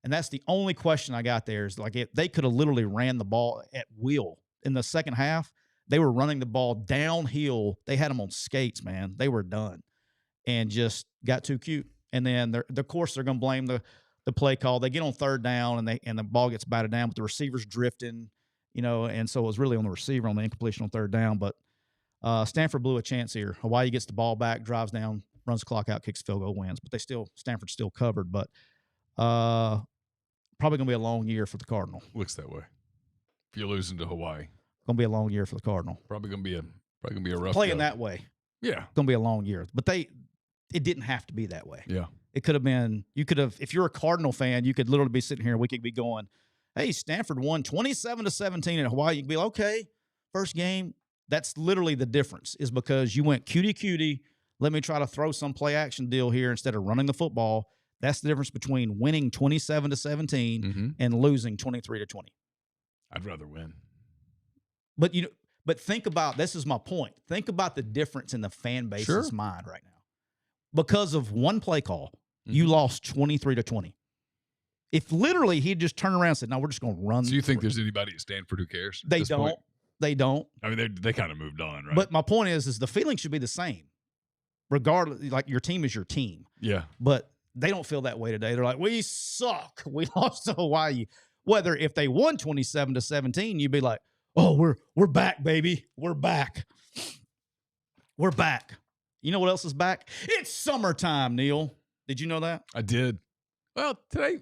And that's the only question I got there is, like, if they could have literally ran the ball at will. In the second half, they were running the ball downhill. They had them on skates, man. They were done and just got too cute. And then, of course, they're going to blame the play call. They get on 3rd down, and the ball gets batted down, but the receiver's drifting, you know, and so it was really on the receiver on the incompletion on 3rd down. But Stanford blew a chance here. Hawaii gets the ball back, drives down, runs the clock out, kicks field goal, wins. But Stanford still covered. But probably going to be a long year for the Cardinal. Looks that way. If you're losing to Hawaii, going to be a long year for the Cardinal. Probably going to be a rough playing go. That way. Yeah, going to be a long year. But it didn't have to be that way. Yeah, it could have been. You could have, if you're a Cardinal fan, you could literally be sitting here and we could be going, "Hey, Stanford won 27-17 at Hawaii." You could be like, "Okay, first game." That's literally the difference, is because you went cutie. Let me try to throw some play action deal here instead of running the football. That's the difference between winning 27-17 and losing 23-20. I'd rather win. But think about, this is my point. Think about the difference in the fan base's mind right now. Because of one play call, you lost 23-20. If literally he'd just turned around and said, "No, we're just going to run." So you think there's anybody at Stanford who cares? They don't. Point? They don't. I mean, they kind of moved on, right? But my point is the feeling should be the same, regardless. Like, your team is your team. Yeah. But they don't feel that way today. They're like, "We suck. We lost to Hawaii." Whether if they won 27-17, you'd be like, "Oh, we're back, baby. We're back. We're back." You know what else is back? It's summertime, Neal. Did you know that? I did. Well, today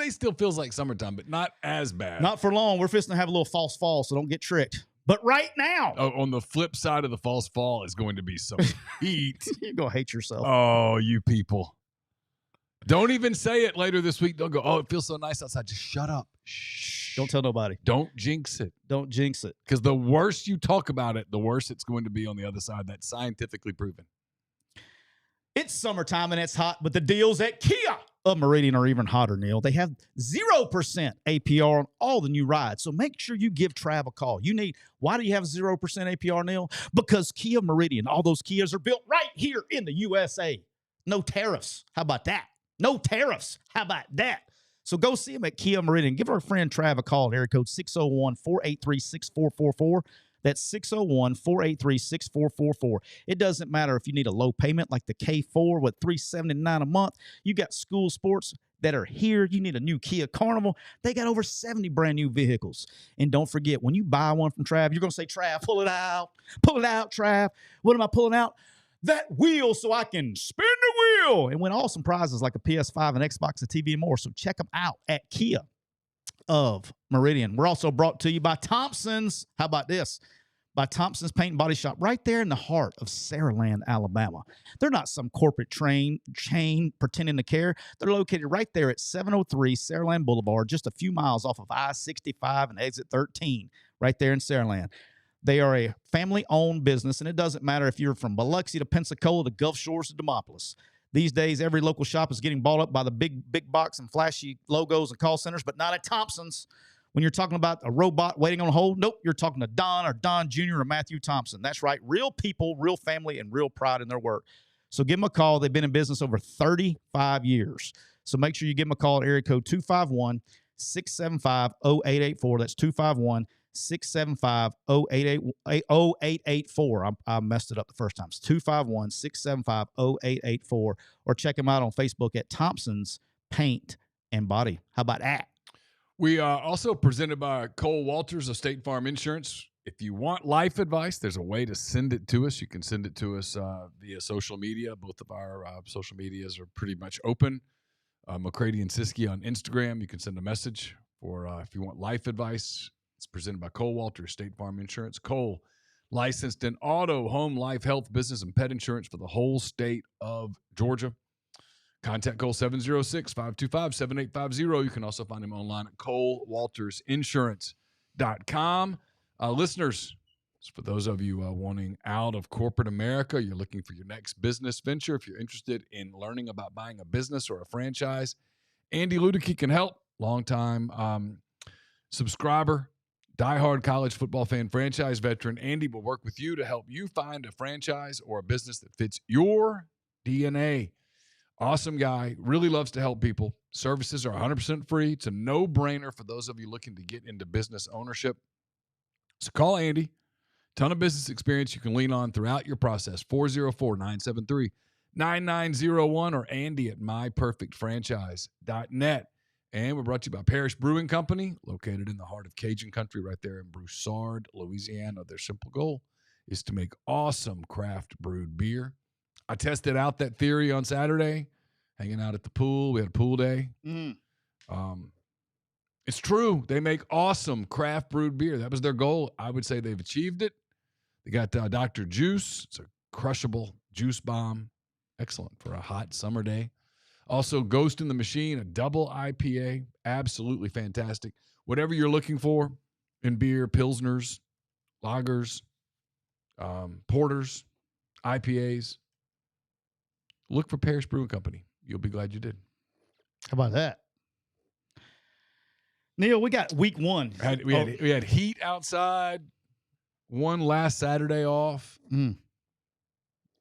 still feels like summertime, but not as bad. Not for long. We're fixing to have a little false fall, so don't get tricked. But right now. Oh, on the flip side of the false fall is going to be some heat. You're going to hate yourself. Oh, you people. Don't even say it later this week. Don't go, "Oh, it feels so nice outside." Just shut up. Shh. Don't tell nobody. Don't jinx it. Don't jinx it. Because the worse you talk about it, the worse it's going to be on the other side. That's scientifically proven. It's summertime and it's hot, but the deals at Kia of Meridian are even hotter, Neal. They have 0% APR on all the new rides. So make sure you give Trav a call. Why do you have 0% APR, Neal? Because Kia Meridian, all those Kias are built right here in the USA. No tariffs. How about that? No tariffs. How about that? So go see them at Kia Meridian. Give our friend Trav a call at area code 601-483-6444. That's 601-483-6444. It doesn't matter if you need a low payment like the K4 with $379 a month. You got school sports that are here. You need a new Kia Carnival. They got over 70 brand new vehicles. And don't forget, when you buy one from Trav, you're going to say, "Trav, pull it out. Pull it out, Trav." What am I pulling out? That wheel so I can spin the wheel and win awesome prizes like a PS5, an Xbox, a TV, and more. So check them out at Kia of Meridian. We're also brought to you by Thompson's. How about this? by Thompson's Paint and Body Shop right there in the heart of Saraland, Alabama. They're not some corporate chain pretending to care. They're located right there at 703 Saraland Boulevard, just a few miles off of I-65 and exit 13, right there in Saraland. They are a family-owned business, and it doesn't matter if you're from Biloxi to Pensacola to Gulf Shores to Demopolis. These days, every local shop is getting bought up by the big box and flashy logos and call centers, but not at Thompson's. When you're talking about a robot waiting on hold, nope, you're talking to Don or Don Jr. or Matthew Thompson. That's right, real people, real family, and real pride in their work. So give them a call. They've been in business over 35 years. So make sure you give them a call at area code 251-675-0884. That's 251-675-0884. I messed it up the first time. It's 251-675-0884. Or check them out on Facebook at Thompson's Paint and Body. How about that? We are also presented by Cole Walters of State Farm Insurance. If you want life advice, there's a way to send it to us. You can send it to us via social media. Both of our social medias are pretty much open. McCready and Siskey on Instagram. You can send a message for if you want life advice. It's presented by Cole Walters, State Farm Insurance. Cole, licensed in auto, home, life, health, business, and pet insurance for the whole state of Georgia. Contact Cole 706-525-7850. You can also find him online at colewaltersinsurance.com. Listeners, for those of you wanting out of corporate America, you're looking for your next business venture, if you're interested in learning about buying a business or a franchise, Andy Ludicky can help. Longtime subscriber, diehard college football fan, franchise veteran. Andy will work with you to help you find a franchise or a business that fits your DNA. Awesome guy, really loves to help people. Services are 100% free. It's a no-brainer for those of you looking to get into business ownership. So call Andy. Ton of business experience you can lean on throughout your process. 404-973-9901 or Andy at myperfectfranchise.net. And we're brought to you by Parish Brewing Company, located in the heart of Cajun country right there in Broussard, Louisiana. Their simple goal is to make awesome craft brewed beer. I tested out that theory on Saturday, hanging out at the pool. We had a pool day. It's true. They make awesome craft brewed beer. That was their goal. I would say they've achieved it. They got Dr. Juice. It's a crushable juice bomb. Excellent for a hot summer day. Also, Ghost in the Machine, a double IPA. Absolutely fantastic. Whatever you're looking for in beer, Pilsners, lagers, porters, IPAs, look for Parish Brewing Company. You'll be glad you did. How about that? Neal, we got week one. We had heat outside. One last Saturday off.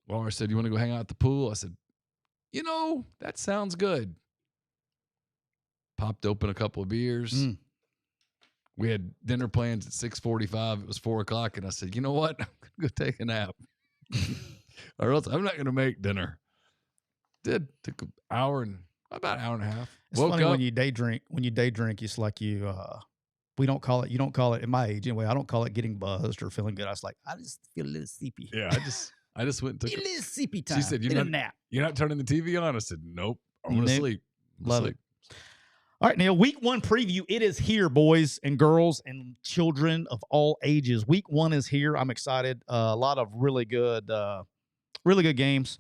Laura said, "You want to go hang out at the pool?" I said, that sounds good. Popped open a couple of beers. We had dinner plans at 6:45. It was 4 o'clock. And I said, you know what? I'm going to go take a nap. Or else I'm not going to make dinner. Took about an hour and a half. It's funny when you day drink. When you day drink, it's like you don't call it at my age anyway. I don't call it getting buzzed or feeling good. I was like, I just feel a little sleepy. Yeah, I just went and took a little sleepy time. She said, "You're not turning the TV on?" I said, "Nope, I'm gonna sleep." Love it. All right, Neal. Week one preview. It is here, boys and girls and children of all ages. Week one is here. I'm excited. A lot of really good games.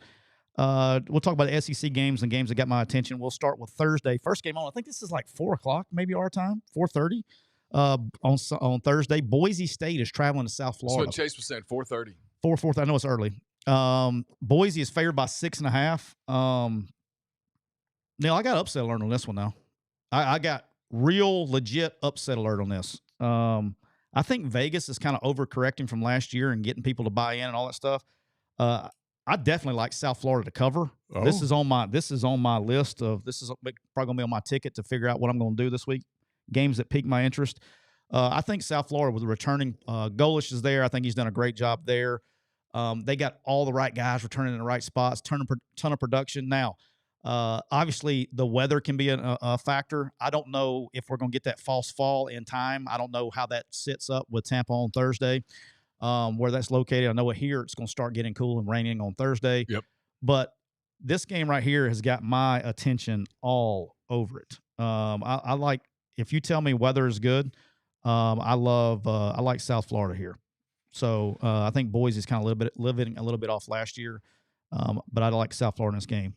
We'll talk about the SEC games and games that got my attention. We'll start with Thursday. First game on. I think this is like 4 o'clock, maybe our time, 4:30. On Thursday, Boise State is traveling to South Florida. That's what Chase was saying. 4:30. 4:30. I know it's early. Boise is favored by 6.5. Neal, I got upset alert on this one now. I got real legit upset alert on this. I think Vegas is kind of overcorrecting from last year and getting people to buy in and all that stuff. I definitely like South Florida to cover. Oh. This is on my list of. This is probably gonna be on my ticket to figure out what I'm going to do this week. Games that pique my interest. I think South Florida with the returning Golish is there. I think he's done a great job there. They got all the right guys returning in the right spots. Ton of production. Now, obviously, the weather can be a factor. I don't know if we're going to get that false fall in time. I don't know how that sits up with Tampa on Thursday, where that's located. I know here it's going to start getting cool and raining on Thursday. Yep. But this game right here has got my attention all over it. I like, if you tell me weather is good, I like South Florida here. So I think Boise's kind of living a little bit off last year, but I like South Florida in this game.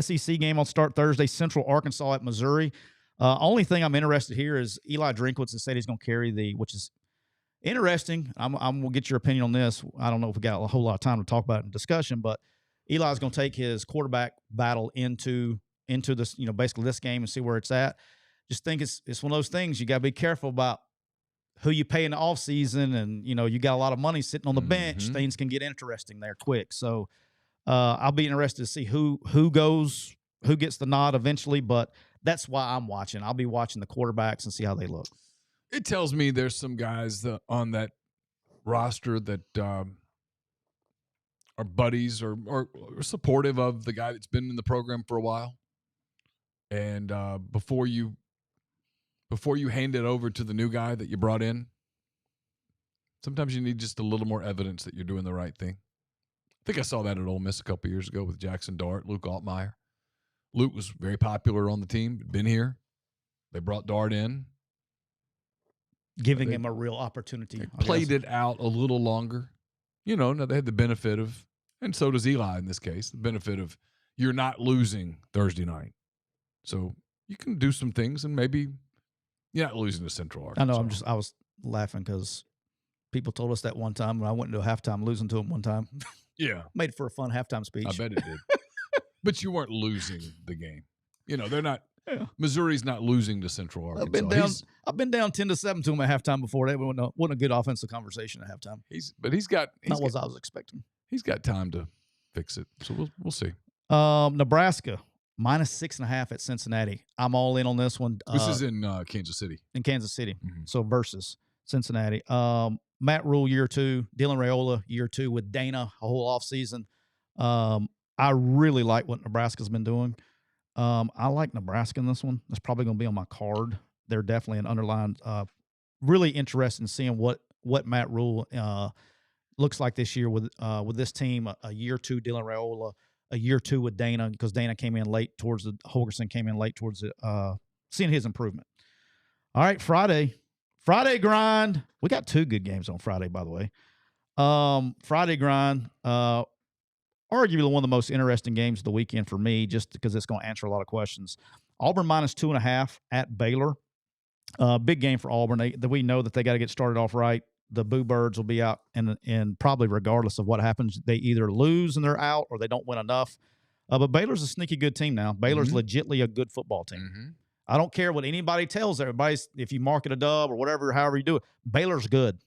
SEC game will start Thursday. Central Arkansas at Missouri. Only thing I'm interested here is Eli Drinkwitz has said he's going to carry which is interesting. I'm going to get your opinion on this. I don't know if we got a whole lot of time to talk about it in discussion, but Eli's going to take his quarterback battle into this, basically this game and see where it's at. Just think it's one of those things you got to be careful about who you pay in the offseason, and you got a lot of money sitting on the bench. Things can get interesting there quick. So I'll be interested to see who gets the nod eventually, but that's why I'm watching. I'll be watching the quarterbacks and see how they look. It tells me there's some guys on that roster that are buddies or supportive of the guy that's been in the program for a while. And before you hand it over to the new guy that you brought in, sometimes you need just a little more evidence that you're doing the right thing. I think I saw that at Ole Miss a couple years ago with Jackson Dart, Luke Altmaier. Luke was very popular on the team, been here. They brought Dart in. Giving him a real opportunity. They played it out a little longer. Now they had the benefit of, and so does Eli in this case, the benefit of you're not losing Thursday night. So you can do some things and maybe you're not losing to Central Arkansas. I know, I was laughing because people told us that one time when I went into a halftime losing to them one time. Yeah. Made for a fun halftime speech. I bet it did. But you weren't losing the game. They're not. Yeah. Missouri's not losing to Central Arkansas. I've been down 10-7 to him at halftime before. That wasn't a good offensive conversation at halftime. He's got not what I was expecting. He's got time to fix it. So we'll see. Nebraska -6.5 at Cincinnati. I'm all in on this one. This is in Kansas City. In Kansas City. Mm-hmm. So versus Cincinnati. Matt Rule year 2, Dylan Raiola year 2 with Dana a whole offseason. I really like what Nebraska's been doing. I like Nebraska in this one. That's probably going to be on my card. They're definitely an underlying. Really interested in seeing what Matt Rule looks like this year with this team. A year 2, Dylan Raiola. A year 2 with Dana, because Dana came in late towards Holgorsen came in late towards it. Seeing his improvement. All right, Friday grind. We got 2 good games on Friday, by the way. Friday grind. Arguably one of the most interesting games of the weekend for me, just because it's going to answer a lot of questions. Auburn -2.5 at Baylor. Big game for Auburn. We know that they got to get started off right. The Boo Birds will be out, and probably regardless of what happens, they either lose and they're out or they don't win enough. But Baylor's a sneaky good team now. Baylor's legitimately a good football team. Mm-hmm. I don't care what anybody tells everybody. If you market a dub or whatever, however you do it, Baylor's good.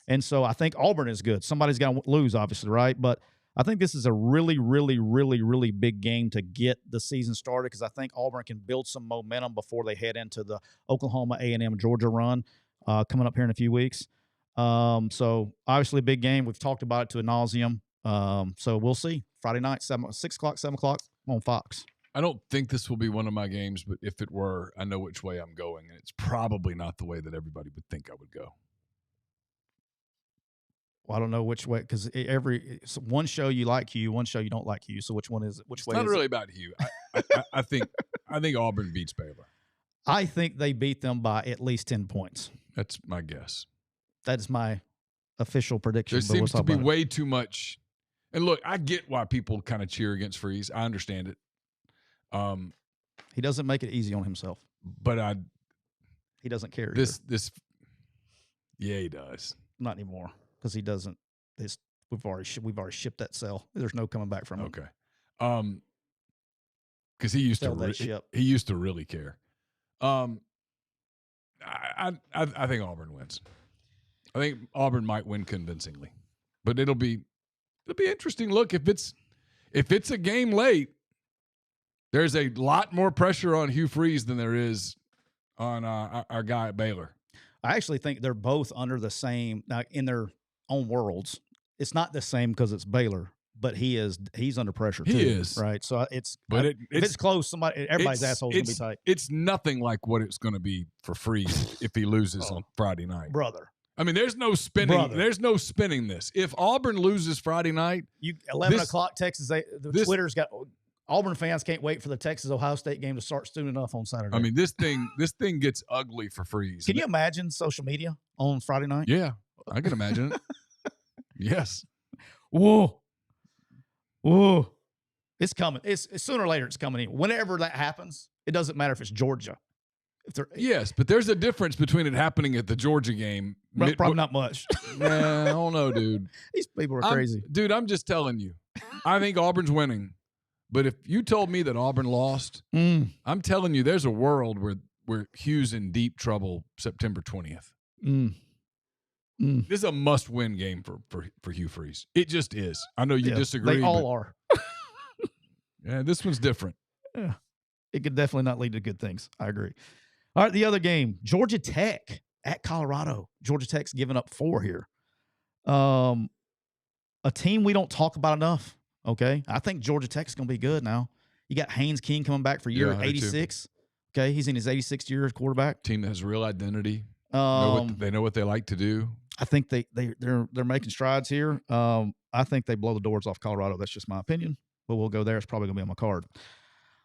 And so I think Auburn is good. Somebody's got to lose, obviously, right? But I think this is a really, really, really, really big game to get the season started, because I think Auburn can build some momentum before they head into the Oklahoma, A&M, Georgia run coming up here in a few weeks. So obviously a big game. We've talked about it to ad nauseum. So we'll see. Friday night, 6 o'clock, 7 o'clock on Fox. I don't think this will be one of my games, but if it were, I know which way I'm going, and it's probably not the way that everybody would think I would go. Well, I don't know which way, because one show you like Hugh, one show you don't like Hugh. So which one is it? It's not really about Hugh. I think Auburn beats Baylor. I think they beat them by at least 10 points. That's my guess. That is my official prediction. There seems to be way too much. And look, I get why people kind of cheer against Freeze. I understand it. He doesn't make it easy on himself. But he doesn't care. Yeah, he does. Not anymore, because he doesn't. We've already shipped that sell. There's no coming back from it. Okay. Because he used to really care. I think Auburn wins. I think Auburn might win convincingly, but it'll be interesting. Look, if it's a game late, there's a lot more pressure on Hugh Freeze than there is on our guy at Baylor. I actually think they're both under the same, now in their own worlds. It's not the same because it's Baylor, but he's under pressure too. He is, right. So if it's close, everybody's asshole's gonna be tight. It's nothing like what it's going to be for Freeze if he loses on Friday night, brother. I mean, there's no spinning. Brother. There's no spinning this. If Auburn loses Friday night, 11 o'clock Texas. Twitter's got Auburn fans can't wait for the Texas-Ohio State game to start soon enough on Saturday. I mean, this thing gets ugly for Freeze. Can you imagine social media on Friday night? Yeah. I can imagine it. Yes. Whoa. It's coming. It's sooner or later. It's coming in. Whenever that happens, it doesn't matter if it's Georgia. Yes, but there's a difference between it happening at the Georgia game. Probably not much. Yeah, I don't know, dude. These people are crazy. Dude, I'm just telling you. I think Auburn's winning. But if you told me that Auburn lost, I'm telling you there's a world where Hugh's in deep trouble September 20th. This is a must-win game for Hugh Freeze. It just is. I know you disagree. They all are. Yeah, this one's different. Yeah. It could definitely not lead to good things. I agree. All right, the other game, Georgia Tech at Colorado. Georgia Tech's giving up 4 here. A team we don't talk about enough, okay? I think Georgia Tech's going to be good now. You got Haynes King coming back for year 86. Okay, he's in his 86th year as quarterback. Team that has real identity. They know what they like to do. I think they're making strides here. I think they blow the doors off Colorado. That's just my opinion, but we'll go there. It's probably going to be on my card.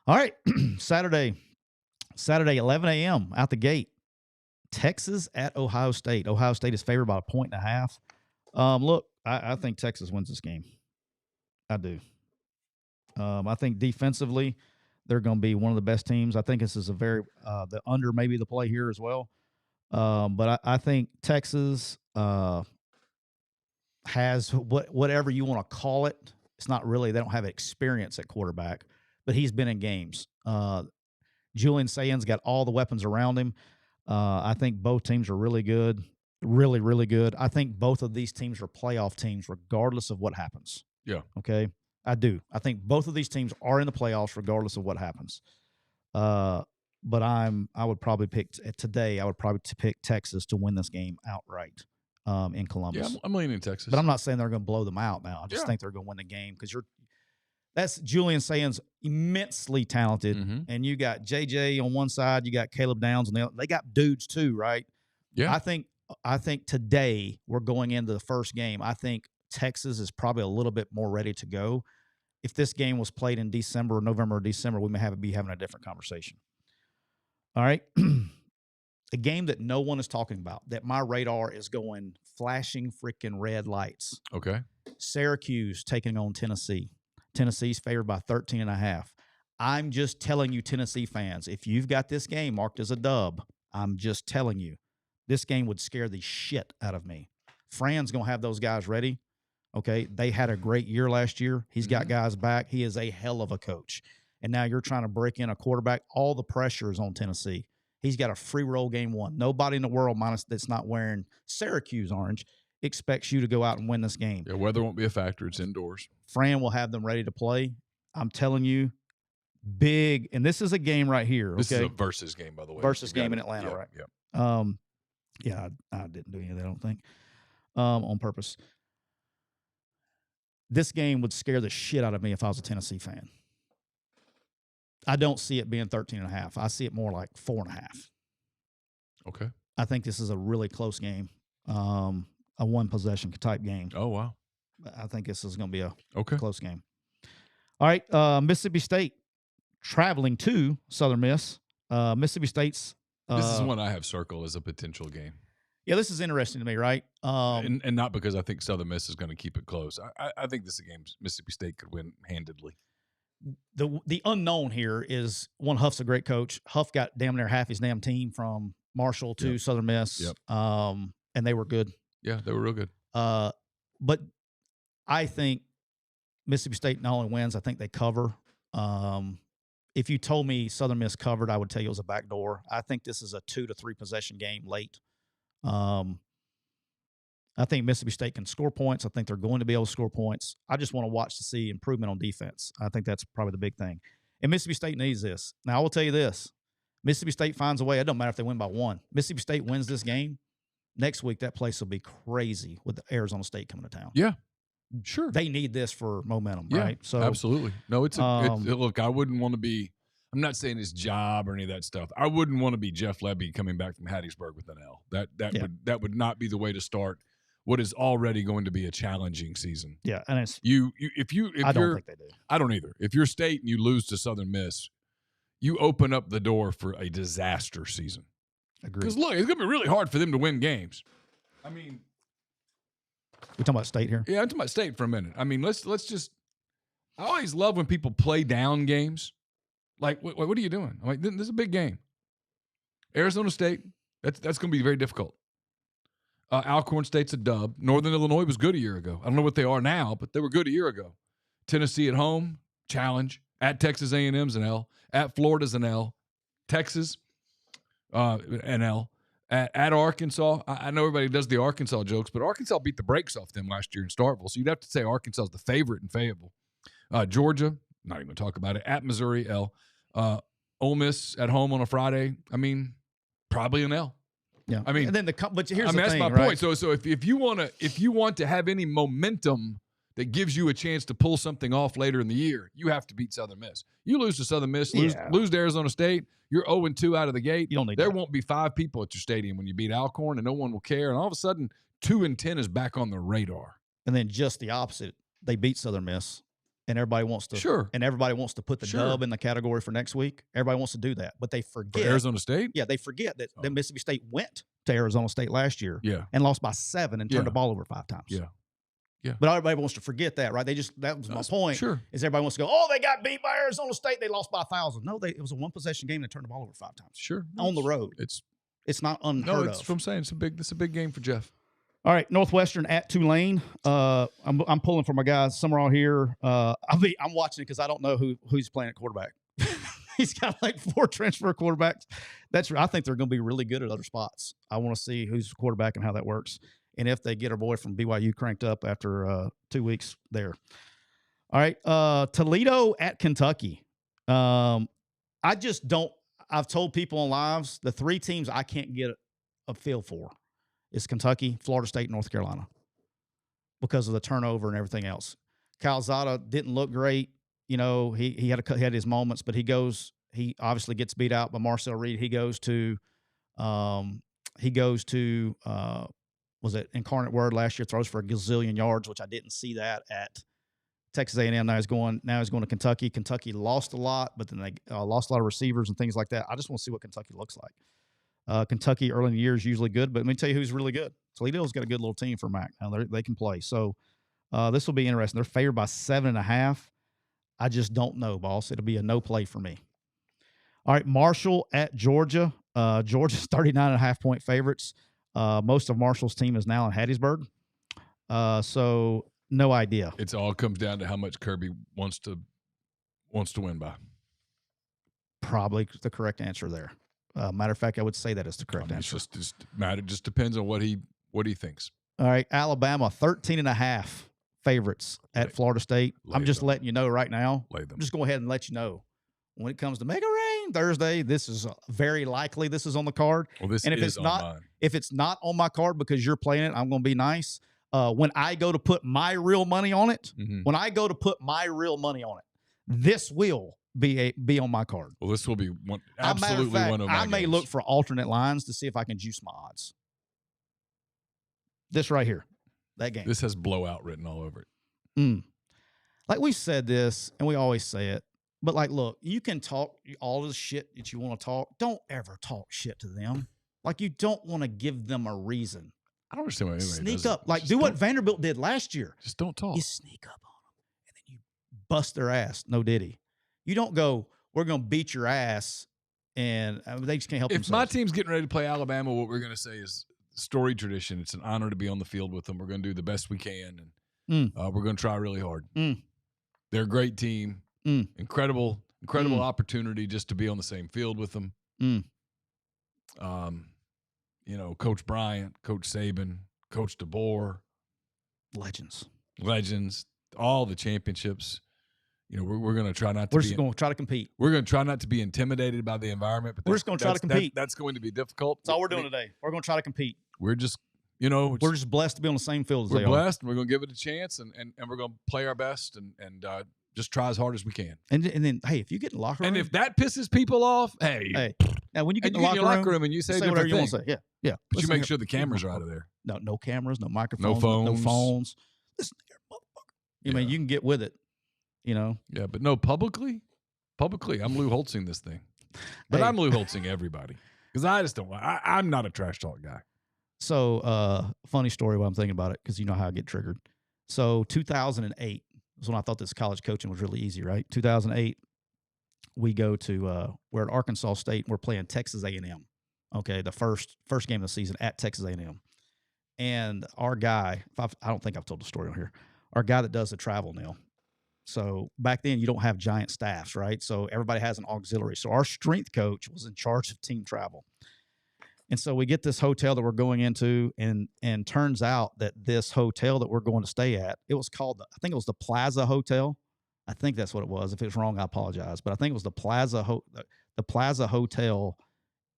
All right, Saturday, 11 a.m. out the gate. Texas at Ohio State. Ohio State is favored by 1.5. Look, I think Texas wins this game. I do. I think defensively, they're going to be one of the best teams. I think this is a very the under maybe the play here as well. But I think Texas has whatever you want to call it. It's not really, they don't have experience at quarterback, but he's been in games. Julian Sayen's got all the weapons around him. I think both teams are really good, really, really good. I think both of these teams are playoff teams regardless of what happens. Yeah. Okay? I do. I think both of these teams are in the playoffs regardless of what happens. But I would probably pick today. I would probably pick Texas to win this game outright in Columbus. Yeah, I'm leaning Texas. But I'm not saying they're going to blow them out now. I just think they're going to win the game because that's Julian Sayen's immensely talented, and you got JJ on one side, you got Caleb Downs on the other. They got dudes too, right? Yeah. I think today we're going into the first game. I think Texas is probably a little bit more ready to go. If this game was played in November or December, we may be having a different conversation. All right. A game that no one is talking about, that my radar is going flashing freaking red lights. Okay. Syracuse taking on Tennessee. Tennessee's favored by 13.5. I'm just telling you, Tennessee fans, if you've got this game marked as a dub, I'm just telling you, this game would scare the shit out of me. Fran's going to have those guys ready. Okay. They had a great year last year. He's got guys back. He is a hell of a coach. And now you're trying to break in a quarterback. All the pressure is on Tennessee. He's got a free roll game 1. Nobody in the world, minus that's not wearing Syracuse orange, expects you to go out and win this game. Yeah, weather won't be a factor. It's indoors. Fran will have them ready to play. I'm telling you, big. And this is a game right here. This is a versus game, by the way. Versus game in Atlanta, right? Yeah. Yeah, I didn't do any of that, I don't think, on purpose. This game would scare the shit out of me if I was a Tennessee fan. I don't see it being 13.5. I see it more like 4.5. Okay. I think this is a really close game, a one-possession type game. Oh, wow. I think this is going to be a close game. All right, Mississippi State traveling to Southern Miss. Mississippi State's this is one I have circled as a potential game. Yeah, this is interesting to me, right? And not because I think Southern Miss is going to keep it close. I think this is a game Mississippi State could win handedly. The unknown here is, one, Huff's a great coach. Huff got damn near half his damn team from Marshall to Southern Miss, and they were good. Yeah, they were real good. But I think Mississippi State not only wins, I think they cover. If you told me Southern Miss covered, I would tell you it was a backdoor. I think this is a 2 to 3 possession game late. I think Mississippi State can score points. I think they're going to be able to score points. I just want to watch to see improvement on defense. I think that's probably the big thing. And Mississippi State needs this. Now, I will tell you this. Mississippi State finds a way. It doesn't matter if they win by 1. Mississippi State wins this game. Next week, that place will be crazy with Arizona State coming to town. Yeah, sure. They need this for momentum, right? So absolutely. No, look, I wouldn't want to be – I'm not saying his job or any of that stuff. I wouldn't want to be Jeff Lebby coming back from Hattiesburg with an L. That would not be the way to start what is already going to be a challenging season. Yeah, and it's I don't think they do. I don't either. If you're State and you lose to Southern Miss, you open up the door for a disaster season. Agreed. Because look, it's going to be really hard for them to win games. I mean, We talking about state here? Yeah, I'm talking about state for a minute. I mean, let's just. I always love when people play down games. Like, what are you doing? I'm like, this is a big game. Arizona State, that's going to be very difficult. Alcorn State's a dub. Northern Illinois was good a year ago. I don't know what they are now, but they were good a year ago. Tennessee at home, challenge. At Texas A&M's an L. At Florida's an L. Texas, an L. At Arkansas, I know everybody does the Arkansas jokes, but Arkansas beat the brakes off them last year in Starkville, so you'd have to say Arkansas is the favorite in Fayetteville. Georgia, not even going to talk about it. At Missouri, L. Ole Miss at home on a Friday, I mean, probably an L. Yeah, I mean, and then but here's the that's thing, my right? point. So if you want to have any momentum that gives you a chance to pull something off later in the year, you have to beat Southern Miss. You lose to Southern Miss, lose to Arizona State, you're 0-2 out of the gate. You don't need there that. won't be 5 people at your stadium when you beat Alcorn, and no one will care. And all of a sudden, 2-10 is back on the radar. And then just the opposite, they beat Southern Miss, and everybody wants to and everybody wants to put the dub in the category for next week. Everybody wants to do that, but they forget For Arizona State. Yeah, they forget that Mississippi State went to Arizona State last year, and lost by 7 and turned the ball over 5 times. Yeah. But everybody wants to forget that, right? That was my point. Sure. Is everybody wants to go, they got beat by Arizona State. They lost by 1,000. No, it was a 1-possession game that turned the ball over 5 times. Sure. On the road. It's not unheard of. That's what I'm saying. It's a big game for Jeff. All right, Northwestern at Tulane. I'm pulling for my guys somewhere on here. I'm watching it because I don't know who's playing at quarterback. He's got like 4 transfer quarterbacks. I think they're going to be really good at other spots. I want to see who's quarterback and how that works, and if they get our boy from BYU cranked up after 2 weeks there. All right, Toledo at Kentucky. I just don't. I've told people on lives the 3 teams I can't get a feel for is Kentucky, Florida State, North Carolina, because of the turnover and everything else. Calzada didn't look great. You know, he had his moments, but he obviously gets beat out by Marcel Reed. He goes to was it Incarnate Word last year, throws for a gazillion yards, which I didn't see that at Texas A&M. Now he's going to Kentucky. Kentucky lost a lot, but then they lost a lot of receivers and things like that. I just want to see what Kentucky looks like. Kentucky early in the year is usually good, but let me tell you who's really good. Toledo's got a good little team for Mac. Now they can play. So this will be interesting. They're favored by 7.5. I just don't know, boss. It'll be a no play for me. All right, Marshall at Georgia. Georgia's 39.5-point favorites. Most of Marshall's team is now in Hattiesburg. So no idea. It all comes down to how much Kirby wants to win by. Probably the correct answer there. Matter of fact, I would say that is the correct answer. It just depends on what he thinks. All right, Alabama 13.5 favorites at Florida State. I'm just letting you know right now. I'm just go ahead and let you know when it comes to Mega Rain Thursday. This is very likely this is on the card. Well, this and if is it's on not, mine. If it's not on my card because you're playing it, I'm going to be nice. When I go to put my real money on it, this will be on my card. Well, this will be absolutely one of my I may games. look for alternate lines to see if I can juice my odds. This right here, that game. This has blowout written all over it. Like we said this, and we always say it, but like, look, you can talk all the shit that you want to talk. Don't ever talk shit to them. Like, you don't want to give them a reason. I don't understand why anybody Sneak does up. it. Like, do what Vanderbilt did last year. Just don't talk. You sneak up on them, and then you bust their ass. No diddy. You don't go, we're going to beat your ass, and they just can't help If themselves. my team's getting ready to play Alabama, what we're going to say is story tradition. It's an honor to be on the field with them. We're going to do the best we can, and we're going to try really hard. They're a great team. Incredible opportunity just to be on the same field with them. Coach Bryant, Coach Saban, Coach DeBoer. Legends. All the championships. We're going to try not to We're just going to try to compete. We're going to try not to be intimidated by the environment. But we're just going to try to compete. That's going to be difficult. That's all we're doing today. We're going to try to compete. We're just, we're just blessed to be on the same field as they are. We're blessed. And we're going to give it a chance, and we're going to play our best and just try as hard as we can. And then, hey, if you get in the locker room. And if that pisses people off, hey. Now, when you get in the the locker room and you say whatever different you want things. to say. Yeah. But you make sure the cameras are out of there. No cameras, no microphones, no phones. Listen here, motherfucker. I mean, you can get with it, Yeah, but no, publicly, I'm Lou Holtzing this thing. But I'm Lou Holtzing everybody. Because I just don't. I'm not a trash talk guy. So, funny story while I'm thinking about it, because you know how I get triggered. So 2008 was when I thought this college coaching was really easy, right? 2008, we go to we're at Arkansas State. And we're playing Texas A&M. Okay, the first game of the season at Texas A&M. And our guy, I don't think I've told the story on here. Our guy that does the travel, Neal. So back then, you don't have giant staffs, right? So everybody has an auxiliary. So our strength coach was in charge of team travel. And so we get this hotel that we're going into, and turns out that this hotel that we're going to stay at, it was called, I think it was the Plaza Hotel. I think that's what it was. If it's wrong, I apologize. But I think it was the Plaza Hotel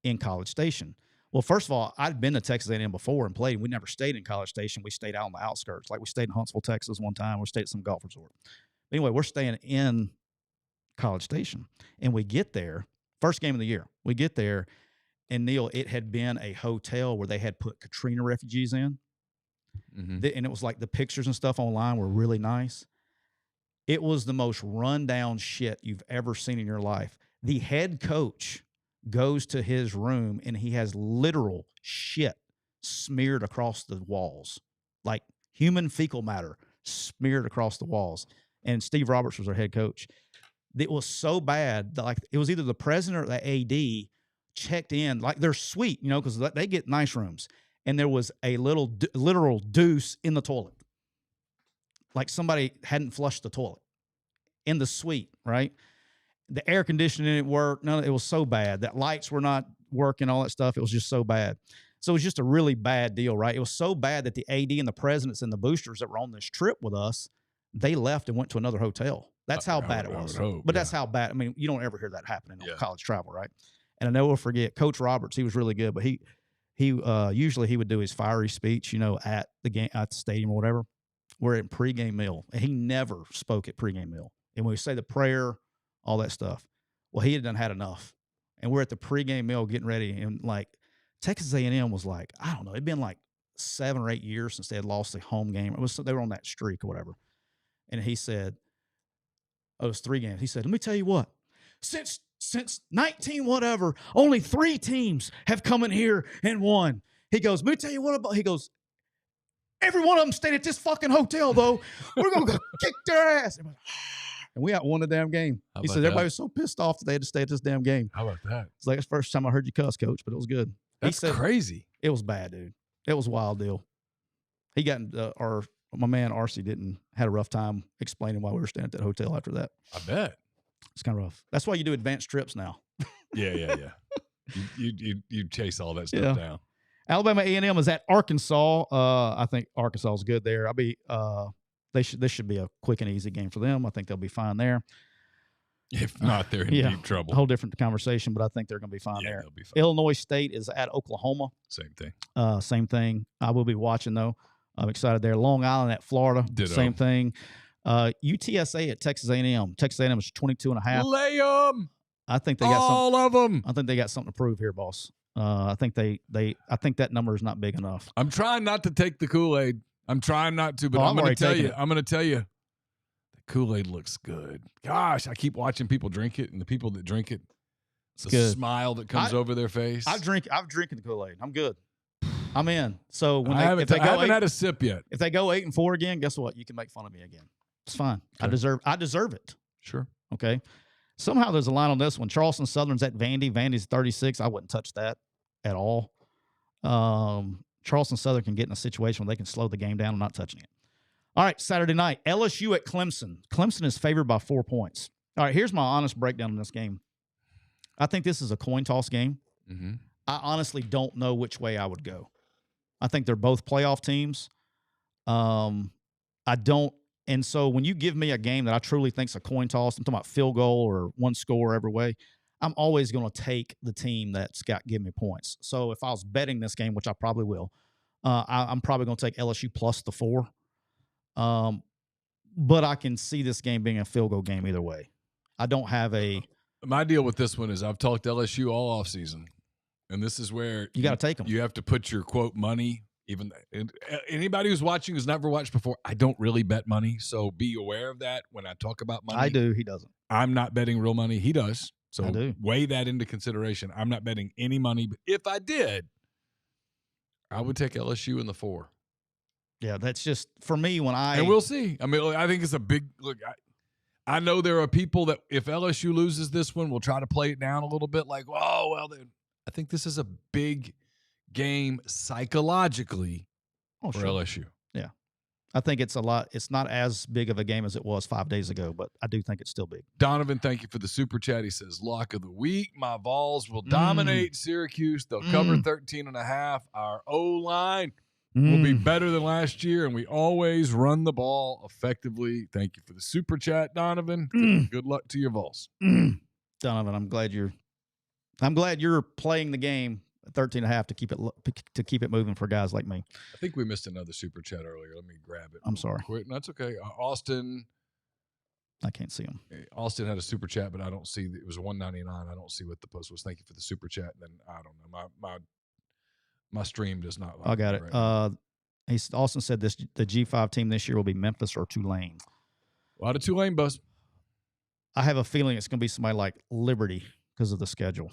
in College Station. Well, first of all, I'd been to Texas A&M before and played. We never stayed in College Station. We stayed out on the outskirts. Like we stayed in Huntsville, Texas one time. We stayed at some golf resort. Anyway, we're staying in College Station. And we get there, first game of the year. We get there, and Neal, it had been a hotel where they had put Katrina refugees in. Mm-hmm. And it was like the pictures and stuff online were really nice. It was the most rundown shit you've ever seen in your life. The head coach goes to his room, and he has literal shit smeared across the walls, like human fecal matter smeared across the walls. And Steve Roberts was our head coach. It was so bad that, like, it was either the president or the AD checked in, like, they're sweet, you know, because they get nice rooms. And there was a literal deuce in the toilet. Like somebody hadn't flushed the toilet in the suite, right? The air conditioning didn't work. It was so bad. That lights were not working, all that stuff. It was just so bad. So it was just a really bad deal, right? It was so bad that the AD and the presidents and the boosters that were on this trip with us, they left and went to another hotel. That's how bad it was. But that's how bad. I mean, you don't ever hear that happening on college travel, right? And I never will forget Coach Roberts. He was really good, but he usually he would do his fiery speech, you know, at the game, at the stadium or whatever. We're at pregame meal, and he never spoke at pregame meal. And when we say the prayer, all that stuff, well, he had done had enough. And we're at the pregame meal getting ready, and like Texas A&M was like, I don't know, it'd been like 7 or 8 years since they had lost the home game. They were on that streak or whatever. And he said, oh, it was 3 games. He said, let me tell you what, since 19 whatever, only 3 teams have come in here and won. He goes, let me tell you what about, he goes, every one of them stayed at this fucking hotel, though. We're going to go kick their ass. And we won the damn game. He said everybody was so pissed off that they had to stay at this damn game. How about that? It's like, it's the first time I heard you cuss, Coach, but it was good. That's crazy. It was bad, dude. It was a wild deal. He got, my man RC had a rough time explaining why we were staying at that hotel after that. I bet. It's kind of rough. That's why you do advanced trips now. Yeah. You chase all that stuff down. Alabama A&M is at Arkansas. I think Arkansas is good there. This should be a quick and easy game for them. I think they'll be fine there. If not, they're in deep trouble. A whole different conversation, but I think they're going to be fine there. They'll be fine. Illinois State is at Oklahoma. Same thing. I will be watching, though. I'm excited there. Long Island at Florida. Ditto. Same thing. UTSA at Texas A&M. Texas A&M is 22.5. Lay them. I think they got all of them. I think they got something to prove here, boss. I think I think that number is not big enough. I'm trying not to take the Kool-Aid. I'm trying not to, but I'm going to tell you, the Kool-Aid looks good. Gosh, I keep watching people drink it, and the people that drink it, the smile that comes over their face. I'm drinking the Kool-Aid. I'm good. I'm in. So when I haven't had a sip yet. If they go 8-4 again, guess what? You can make fun of me again. It's fine. Okay. I deserve it. Sure. Okay. Somehow there's a line on this one. Charleston Southern's at Vandy. Vandy's 36. I wouldn't touch that at all. Charleston Southern can get in a situation where they can slow the game down. I'm not touching it. All right, Saturday night, LSU at Clemson. Clemson is favored by 4 points. All right, here's my honest breakdown on this game. I think this is a coin toss game. Mm-hmm. I honestly don't know which way I would go. I think they're both playoff teams. I don't. And so when you give me a game that I truly think is a coin toss, I'm talking about field goal or one score every way, I'm always going to take the team that's give me points. So if I was betting this game, which I probably will, I'm probably going to take LSU plus the 4. But I can see this game being a field goal game either way. I don't have my deal with this one is I've talked LSU all offseason, and this is where you got to take them. You have to put your quote money. Even anybody who's watching who's never watched before, I don't really bet money, so be aware of that when I talk about money. I do. He doesn't. I'm not betting real money. He does. So weigh that into consideration. I'm not betting any money, but if I did, I would take LSU in the 4. Yeah, that's just for me when and we'll see. I mean, look, I think it's a big look. I know there are people that if LSU loses this one, will try to play it down a little bit. Like, oh well, I think this is a big game psychologically for LSU. Yeah, I think it's a lot. It's not as big of a game as it was 5 days ago, but I do think it's still big. Donovan, thank you for the super chat. He says, lock of the week. My Vols will dominate Syracuse. They'll cover 13.5. Our O-line will be better than last year, and we always run the ball effectively. Thank you for the super chat, Donovan. Good luck to your Vols. Donovan, I'm glad you're playing the game at 13.5 to keep it moving for guys like me. I think we missed another super chat earlier. Let me grab it. I'm sorry. Quick. No, that's okay. Austin. I can't see him. Austin had a super chat, but I don't see. It was $1.99. I don't see what the post was. Thank you for the super chat. And then I don't know. My stream does not. I got it. Right Austin said the G5 team this year will be Memphis or Tulane. A lot of Tulane buzz. I have a feeling it's going to be somebody like Liberty because of the schedule.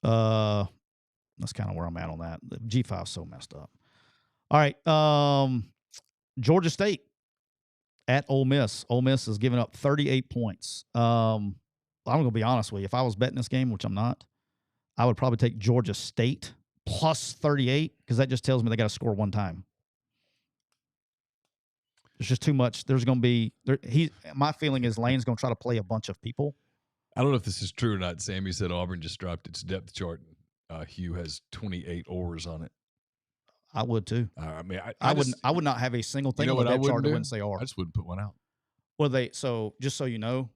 That's kind of where I'm at on that. The G5 is so messed up. All right. Georgia State at Ole Miss. Ole Miss is giving up 38 points. I'm going to be honest with you. If I was betting this game, which I'm not, I would probably take Georgia State plus 38 because that just tells me they got to score one time. There's just too much. There's going to be my feeling is Lane's going to try to play a bunch of people. I don't know if this is true or not. Sammy said Auburn just dropped its depth chart. Hugh has 28 oars on it. I would too. I mean, I would not have a single thing on the depth chart that wouldn't say R. I just wouldn't put one out. Well, just so you know,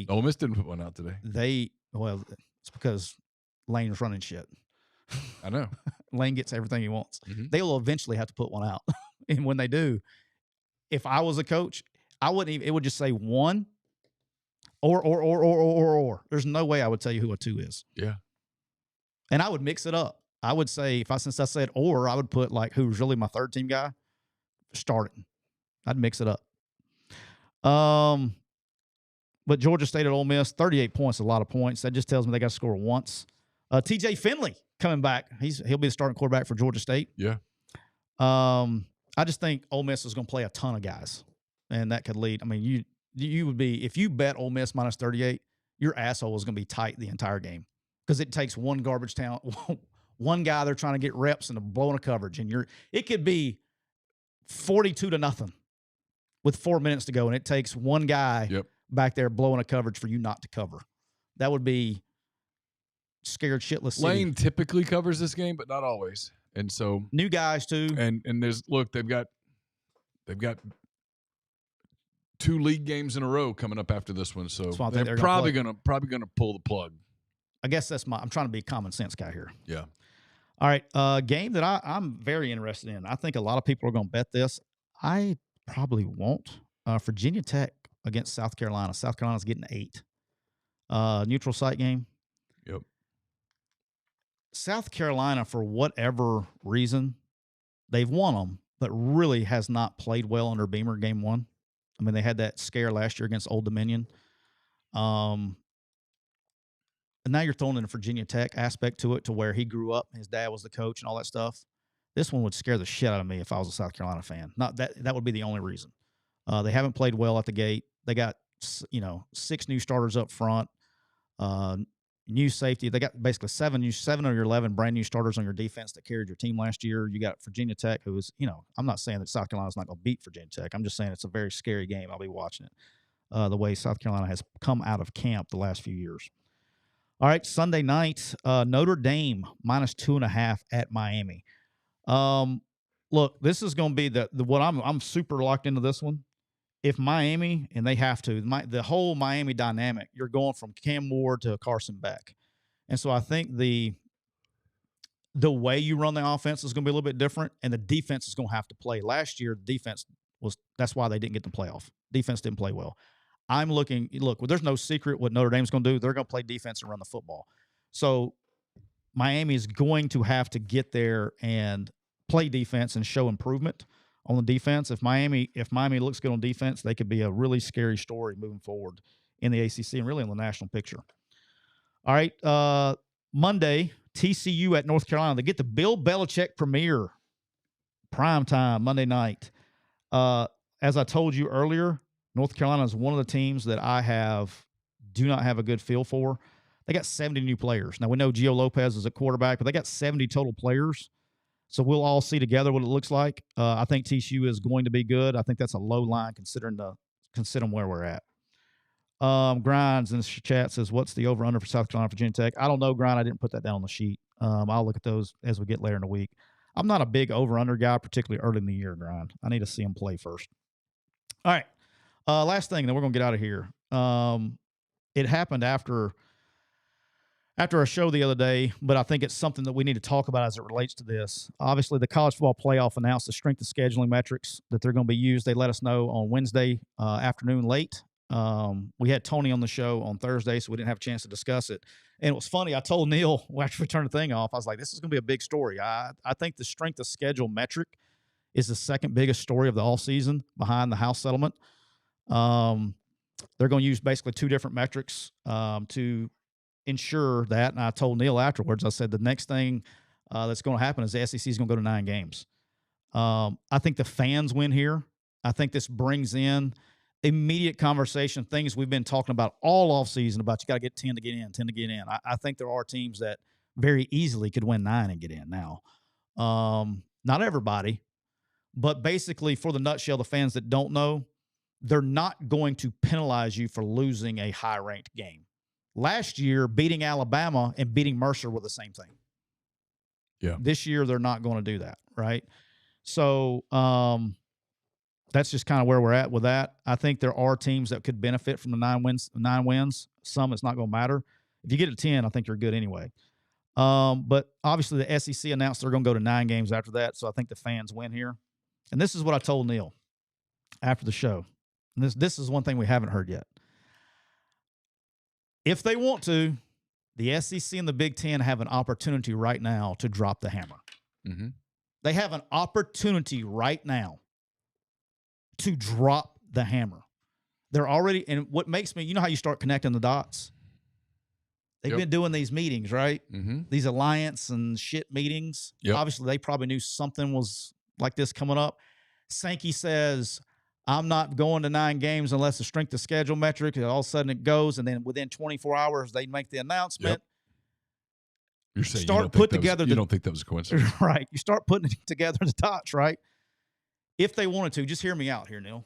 Ole Miss didn't put one out today. It's because Lane's running shit. I know. Lane gets everything he wants. Mm-hmm. They will eventually have to put one out, and when they do, if I was a coach, I wouldn't even. It would just say one, or. There's no way I would tell you who a 2 is. Yeah. And I would mix it up. I would say, since I said or, I would put like who's really my third team guy starting. I'd mix it up. But Georgia State at Ole Miss, 38 points, a lot of points. That just tells me they got to score once. TJ Finley coming back. He'll be the starting quarterback for Georgia State. Yeah. I just think Ole Miss is going to play a ton of guys, and that could lead. I mean, you would be, if you bet Ole Miss minus 38, your asshole is going to be tight the entire game because it takes one garbage town, one guy they're trying to get reps and blowing a coverage, and it could be 42-0 with 4 minutes to go, and it takes one guy back there blowing a coverage for you not to cover. That would be scared shitless city. Lane typically covers this game, but not always. And so new guys too. And they've got 2 league games in a row coming up after this one. So they're probably gonna pull the plug. I guess I'm trying to be a common sense guy here. Yeah. All right. Game that I'm very interested in. I think a lot of people are going to bet this. I probably won't. Virginia Tech against South Carolina. South Carolina's getting 8. Neutral site game. Yep. South Carolina, for whatever reason, they've won them, but really has not played well under Beamer game 1. I mean, they had that scare last year against Old Dominion. And now you're throwing in a Virginia Tech aspect to it, to where he grew up, his dad was the coach and all that stuff. This one would scare the shit out of me if I was a South Carolina fan. Not that would be the only reason. They haven't played well at the gate. They got 6 new starters up front. New safety. They got basically 7 of your 11 brand new starters on your defense that carried your team last year. You got Virginia Tech, who is, I'm not saying that South Carolina's not going to beat Virginia Tech. I'm just saying it's a very scary game. I'll be watching it. The way South Carolina has come out of camp the last few years. All right, Sunday night, Notre Dame minus 2.5 at Miami. Look, this is going to be what I'm super locked into this one. If Miami, and they have to, the whole Miami dynamic, you're going from Cam Ward to Carson Beck. And so I think the way you run the offense is going to be a little bit different, and the defense is going to have to play. Last year, the defense that's why they didn't get the playoff. Defense didn't play well. There's no secret what Notre Dame's going to do. They're going to play defense and run the football. So Miami is going to have to get there and play defense and show improvement on the defense. If Miami looks good on defense, they could be a really scary story moving forward in the ACC and really in the national picture. All right, Monday, TCU at North Carolina. They get the Bill Belichick premiere prime time, Monday night. As I told you earlier, North Carolina is one of the teams that do not have a good feel for. They got 70 new players. Now, we know Gio Lopez is a quarterback, but they got 70 total players. So we'll all see together what it looks like. I think TCU is going to be good. I think that's a low line considering where we're at. Grinds in the chat says, what's the over-under for South Carolina, Virginia Tech? I don't know, Grind. I didn't put that down on the sheet. I'll look at those as we get later in the week. I'm not a big over-under guy, particularly early in the year, Grind. I need to see them play first. All right. Last thing, then we're going to get out of here. It happened after our show the other day, but I think it's something that we need to talk about as it relates to this. Obviously, the College Football Playoff announced the strength of scheduling metrics that they're going to be used. They let us know on Wednesday afternoon late. We had Tony on the show on Thursday, so we didn't have a chance to discuss it. And it was funny. I told Neal after we turned the thing off, I was like, this is going to be a big story. I think the strength of schedule metric is the second biggest story of the all season behind the House settlement. They're going to use basically two different metrics to ensure that. And I told Neal afterwards, I said, the next thing that's going to happen is the SEC is going to go to 9 games. I think the fans win here. I think this brings in immediate conversation, things we've been talking about all offseason about you got to get 10 to get in. I think there are teams that very easily could win 9 and get in now. Not everybody, but basically for the nutshell, the fans that don't know, they're not going to penalize you for losing a high-ranked game. Last year, beating Alabama and beating Mercer were the same thing. Yeah. This year, they're not going to do that, right? So that's just kind of where we're at with that. I think there are teams that could benefit from the 9 wins. Some, it's not going to matter. If you get to 10, I think you're good anyway. But obviously, the SEC announced they're going to go to 9 games after that, so I think the fans win here. And this is what I told Neal after the show. And this is one thing we haven't heard yet. If they want to, the SEC and the Big Ten have an opportunity right now to drop the hammer. Mm-hmm. They have an opportunity right now to drop the hammer. They're already, and what makes me, you know how you start connecting the dots? They've been doing these meetings, right? Mm-hmm. These alliance and shit meetings. Yep. Obviously, they probably knew something was like this coming up. Sankey says, I'm not going to 9 games unless the strength of schedule metric, and all of a sudden it goes, and then within 24 hours, they make the announcement. Yep. You're saying you don't think that was a coincidence. Right. You start putting together the dots, right? If they wanted to, just hear me out here, Neal.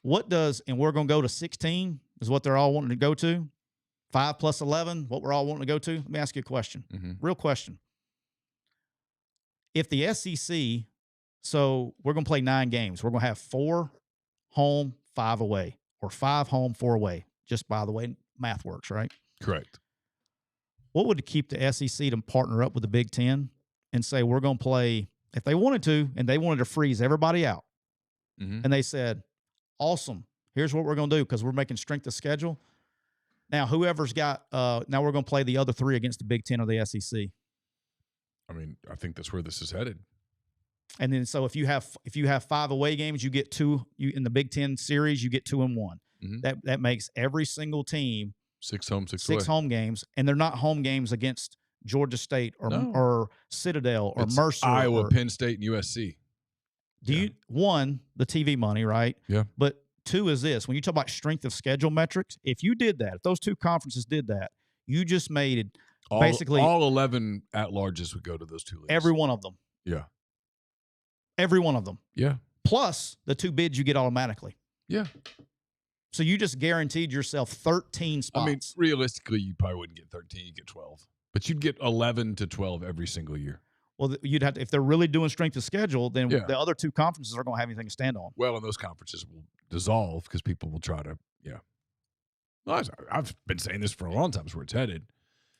And we're going to go to 16 is what they're all wanting to go to. 5 plus 11, what we're all wanting to go to. Let me ask you a question. Mm-hmm. Real question. If the SEC, so we're going to play 9 games. We're going to have 4 home, 5 away, or 5 home, 4 away. Just by the way, math works, right? Correct. What would keep the SEC to partner up with the Big Ten and say we're going to play, if they wanted to, and they wanted to freeze everybody out, mm-hmm. and they said, awesome, here's what we're going to do because we're making strength of schedule. Now, whoever's got, now we're going to play the other 3 against the Big Ten or the SEC. I mean, I think that's where this is headed. And then, so if you have 5 away games, you get 2. In the Big Ten series, you get 2 and 1. Mm-hmm. That makes every single team 6 home, 6 away. Home games, and they're not home games against Georgia State or Citadel or Mercer, Iowa, Penn State, and USC. One, the TV money, right? Yeah. But 2 is this: when you talk about strength of schedule metrics, if you did that, if those 2 conferences did that, you just made it basically all 11 at-larges would go to those 2 leagues. Every one of them. Yeah. Every one of them. Yeah. Plus the 2 bids you get automatically. Yeah. So you just guaranteed yourself 13 spots. I mean, realistically, you probably wouldn't get 13. You'd get 12. But you'd get 11 to 12 every single year. Well, you'd have to, if they're really doing strength of schedule, then the other 2 conferences are going to have anything to stand on. Well, and those conferences will dissolve because people will try to, Well, I've been saying this for a long time. It's where it's headed.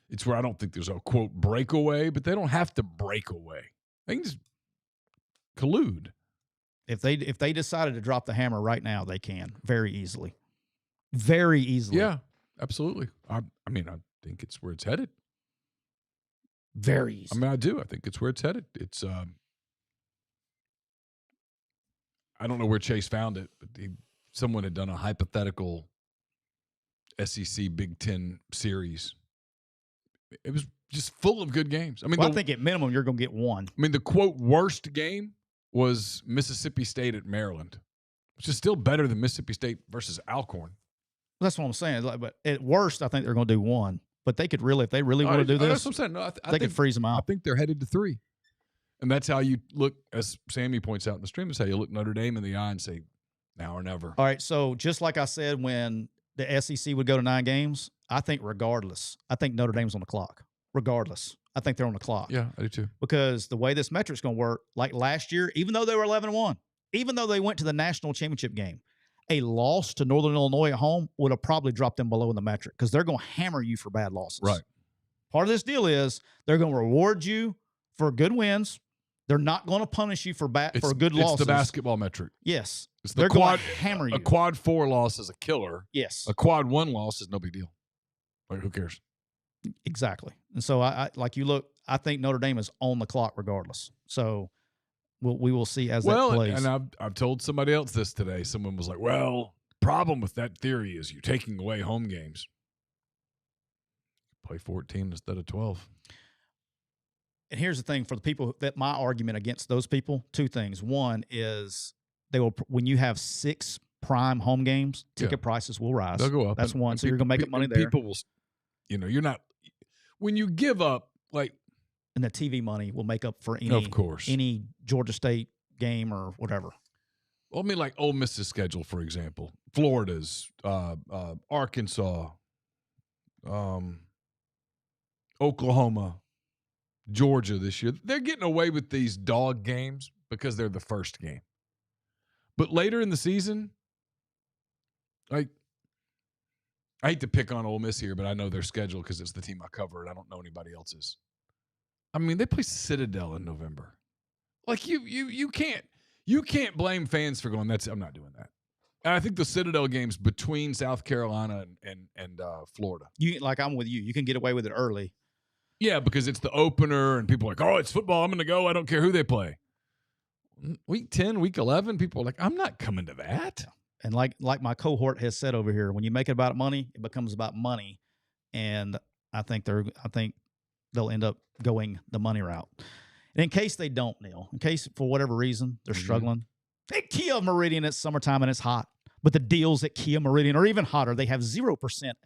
It's where I don't think there's a, quote, breakaway, but they don't have to break away. They can just collude. If they decided to drop the hammer right now, they can very easily. Very easily. Yeah, absolutely. I mean, I think it's where it's headed. Very easy. I mean, I do. I think it's where it's headed. It's I don't know where Chase found it, but someone had done a hypothetical SEC Big Ten series. It was just full of good games. I mean, I think at minimum you're going to get 1. I mean, the quote worst game was Mississippi State at Maryland, which is still better than Mississippi State versus Alcorn. That's what I'm saying. But at worst, I think they're going to do one. But they could really, if they really want to do this, that's what I'm saying. No, they could freeze them out. I think they're headed to 3. And that's how you look, as Sammy points out in the stream, that's how you look Notre Dame in the eye and say, now or never. All right, so just like I said when the SEC would go to 9 games, I think regardless, I think Notre Dame's on the clock. Regardless, I think they're on the clock. Yeah, I do too. Because the way this metric's going to work, like last year, even though they were 11-1, even though they went to the national championship game, a loss to Northern Illinois at home would have probably dropped them below in the metric because they're going to hammer you for bad losses. Right. Part of this deal is they're going to reward you for good wins. They're not going to punish you for good losses. It's the basketball metric. Yes. It's they're going to hammer you. A quad 4 loss is a killer. Yes. A quad 1 loss is no big deal. Like, who cares? Exactly. And so I think Notre Dame is on the clock regardless. So we will see as that plays. And I've told somebody else this today. Someone was like, well, problem with that theory is you're taking away home games. Play 14 instead of 12. And here's the thing for the people that my argument against those people, 2 things. One is when you have 6 prime home games, ticket prices will rise. They'll go up. That's one. So you're going to make up money there. People will, you're not, when you give up, like. And the TV money will make up for any Georgia State game or whatever. Well, I mean, like Ole Miss's schedule, for example, Florida's, Arkansas, Oklahoma, Georgia this year. They're getting away with these dog games because they're the first game. But later in the season, like, I hate to pick on Ole Miss here, but I know their schedule because it's the team I cover, and I don't know anybody else's. I mean, they play Citadel in November. Like, you can't blame fans for going, I'm not doing that. And I think the Citadel games between South Carolina and Florida. I'm with you. You can get away with it early. Yeah, because it's the opener, and people are like, oh, it's football. I'm going to go. I don't care who they play. Week 10, week 11, people are like, I'm not coming to that. And like my cohort has said over here, when you make it about money, it becomes about money. And I think they'll end up going the money route. And in case they don't, Neal, in case for whatever reason they're struggling, at Kia Meridian, it's summertime and it's hot. But the deals at Kia Meridian are even hotter. They have 0%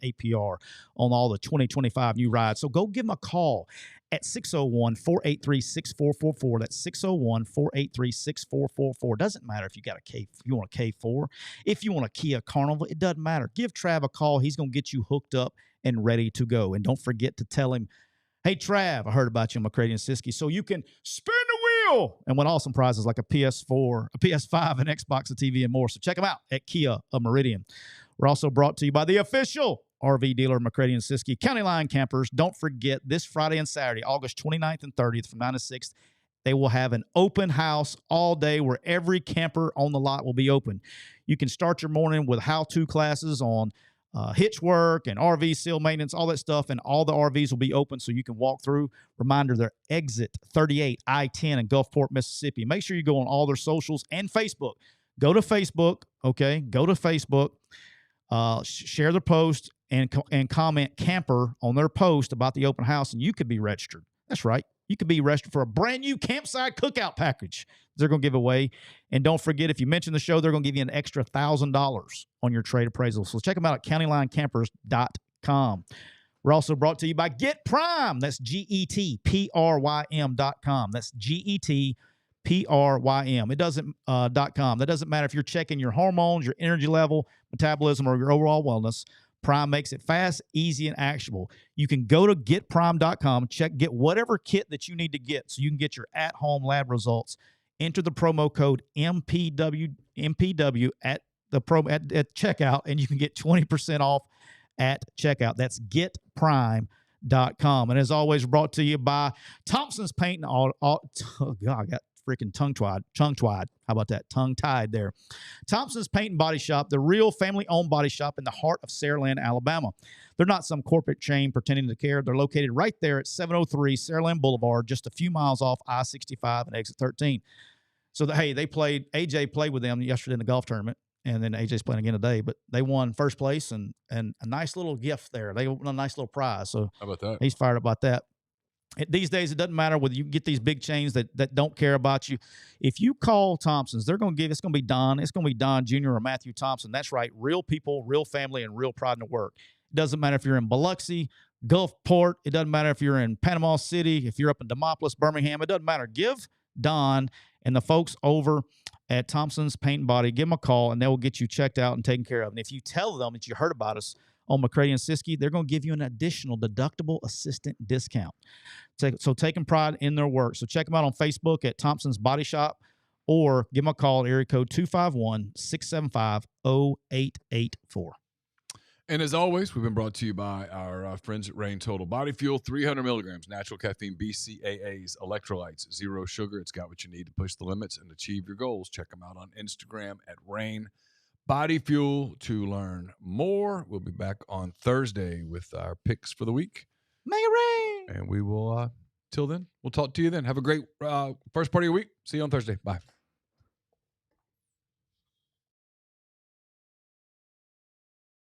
APR on all the 2025 new rides. So go give them a call at 601-483-6444. That's 601-483-6444. Doesn't matter if you got if you want a K4, if you want a Kia Carnival, it doesn't matter. Give Trav a call. He's going to get you hooked up and ready to go. And don't forget to tell him, hey, Trav, I heard about you on McCready and Siskey, so you can spin the wheel and win awesome prizes like a PS4, a PS5, an Xbox, a TV, and more. So check them out at Kia of Meridian. We're also brought to you by the official RV dealer McCready and Siskey, County Line Campers. Don't forget, this Friday and Saturday, August 29th and 30th from 9 to 6, they will have an open house all day where every camper on the lot will be open. You can start your morning with how-to classes on hitch work and RV seal maintenance, all that stuff, and all the RVs will be open so you can walk through. Reminder, they're exit 38 I-10 in Gulfport, Mississippi. Make sure you go on all their socials and Facebook. Go to Facebook, okay? Go to Facebook, share their post, and comment camper on their post about the open house, and you could be registered. That's right. You could be registered for a brand new campsite cookout package they're going to give away. And don't forget, if you mention the show, they're going to give you an extra $1,000 on your trade appraisal. So check them out at countylinecampers.com. We're also brought to you by Get Prime. That's GETPRYM.com. That's GETPRYM. It doesn't .com. That doesn't matter if you're checking your hormones, your energy level, metabolism, or your overall wellness. Prime makes it fast, easy, and actionable. You can go to getprime.com, get whatever kit that you need to get so you can get your at-home lab results. Enter the promo code MPW at checkout, and you can get 20% off at checkout. That's getprime.com. And as always, brought to you by Thompson's Paint and oh God, I got freaking tongue-tied. How about that? Tongue-tied there. Thompson's Paint and Body Shop, the real family-owned body shop in the heart of Saraland, Alabama. They're not some corporate chain pretending to care. They're located right there at 703 Saraland Boulevard, just a few miles off I-65 and exit 13. So, AJ played with them yesterday in the golf tournament, and then AJ's playing again today, but they won first place and a nice little gift there. They won a nice little prize. So how about that? He's fired up about that. These days, it doesn't matter whether you get these big chains that don't care about you. If you call Thompson's, they're going to it's going to be Don. It's going to be Don Jr. or Matthew Thompson. That's right. Real people, real family, and real pride in the work. It doesn't matter if you're in Biloxi, Gulfport. It doesn't matter if you're in Panama City, if you're up in Demopolis, Birmingham. It doesn't matter. Give Don and the folks over at Thompson's Paint and Body, give them a call, and they will get you checked out and taken care of. And if you tell them that you heard about us on McCready and Siskey, they're going to give you an additional deductible assistant discount. So taking pride in their work. So check them out on Facebook at Thompson's Body Shop, or give them a call at area code 251-675-0884. And as always, we've been brought to you by our friends at Reign Total Body Fuel. 300 milligrams, natural caffeine, BCAAs, electrolytes, zero sugar. It's got what you need to push the limits and achieve your goals. Check them out on Instagram at Reign Body Fuel to learn more. We'll be back on Thursday with our picks for the week. Make it rain! And we will, till then, we'll talk to you then. Have a great first part of your week. See you on Thursday. Bye.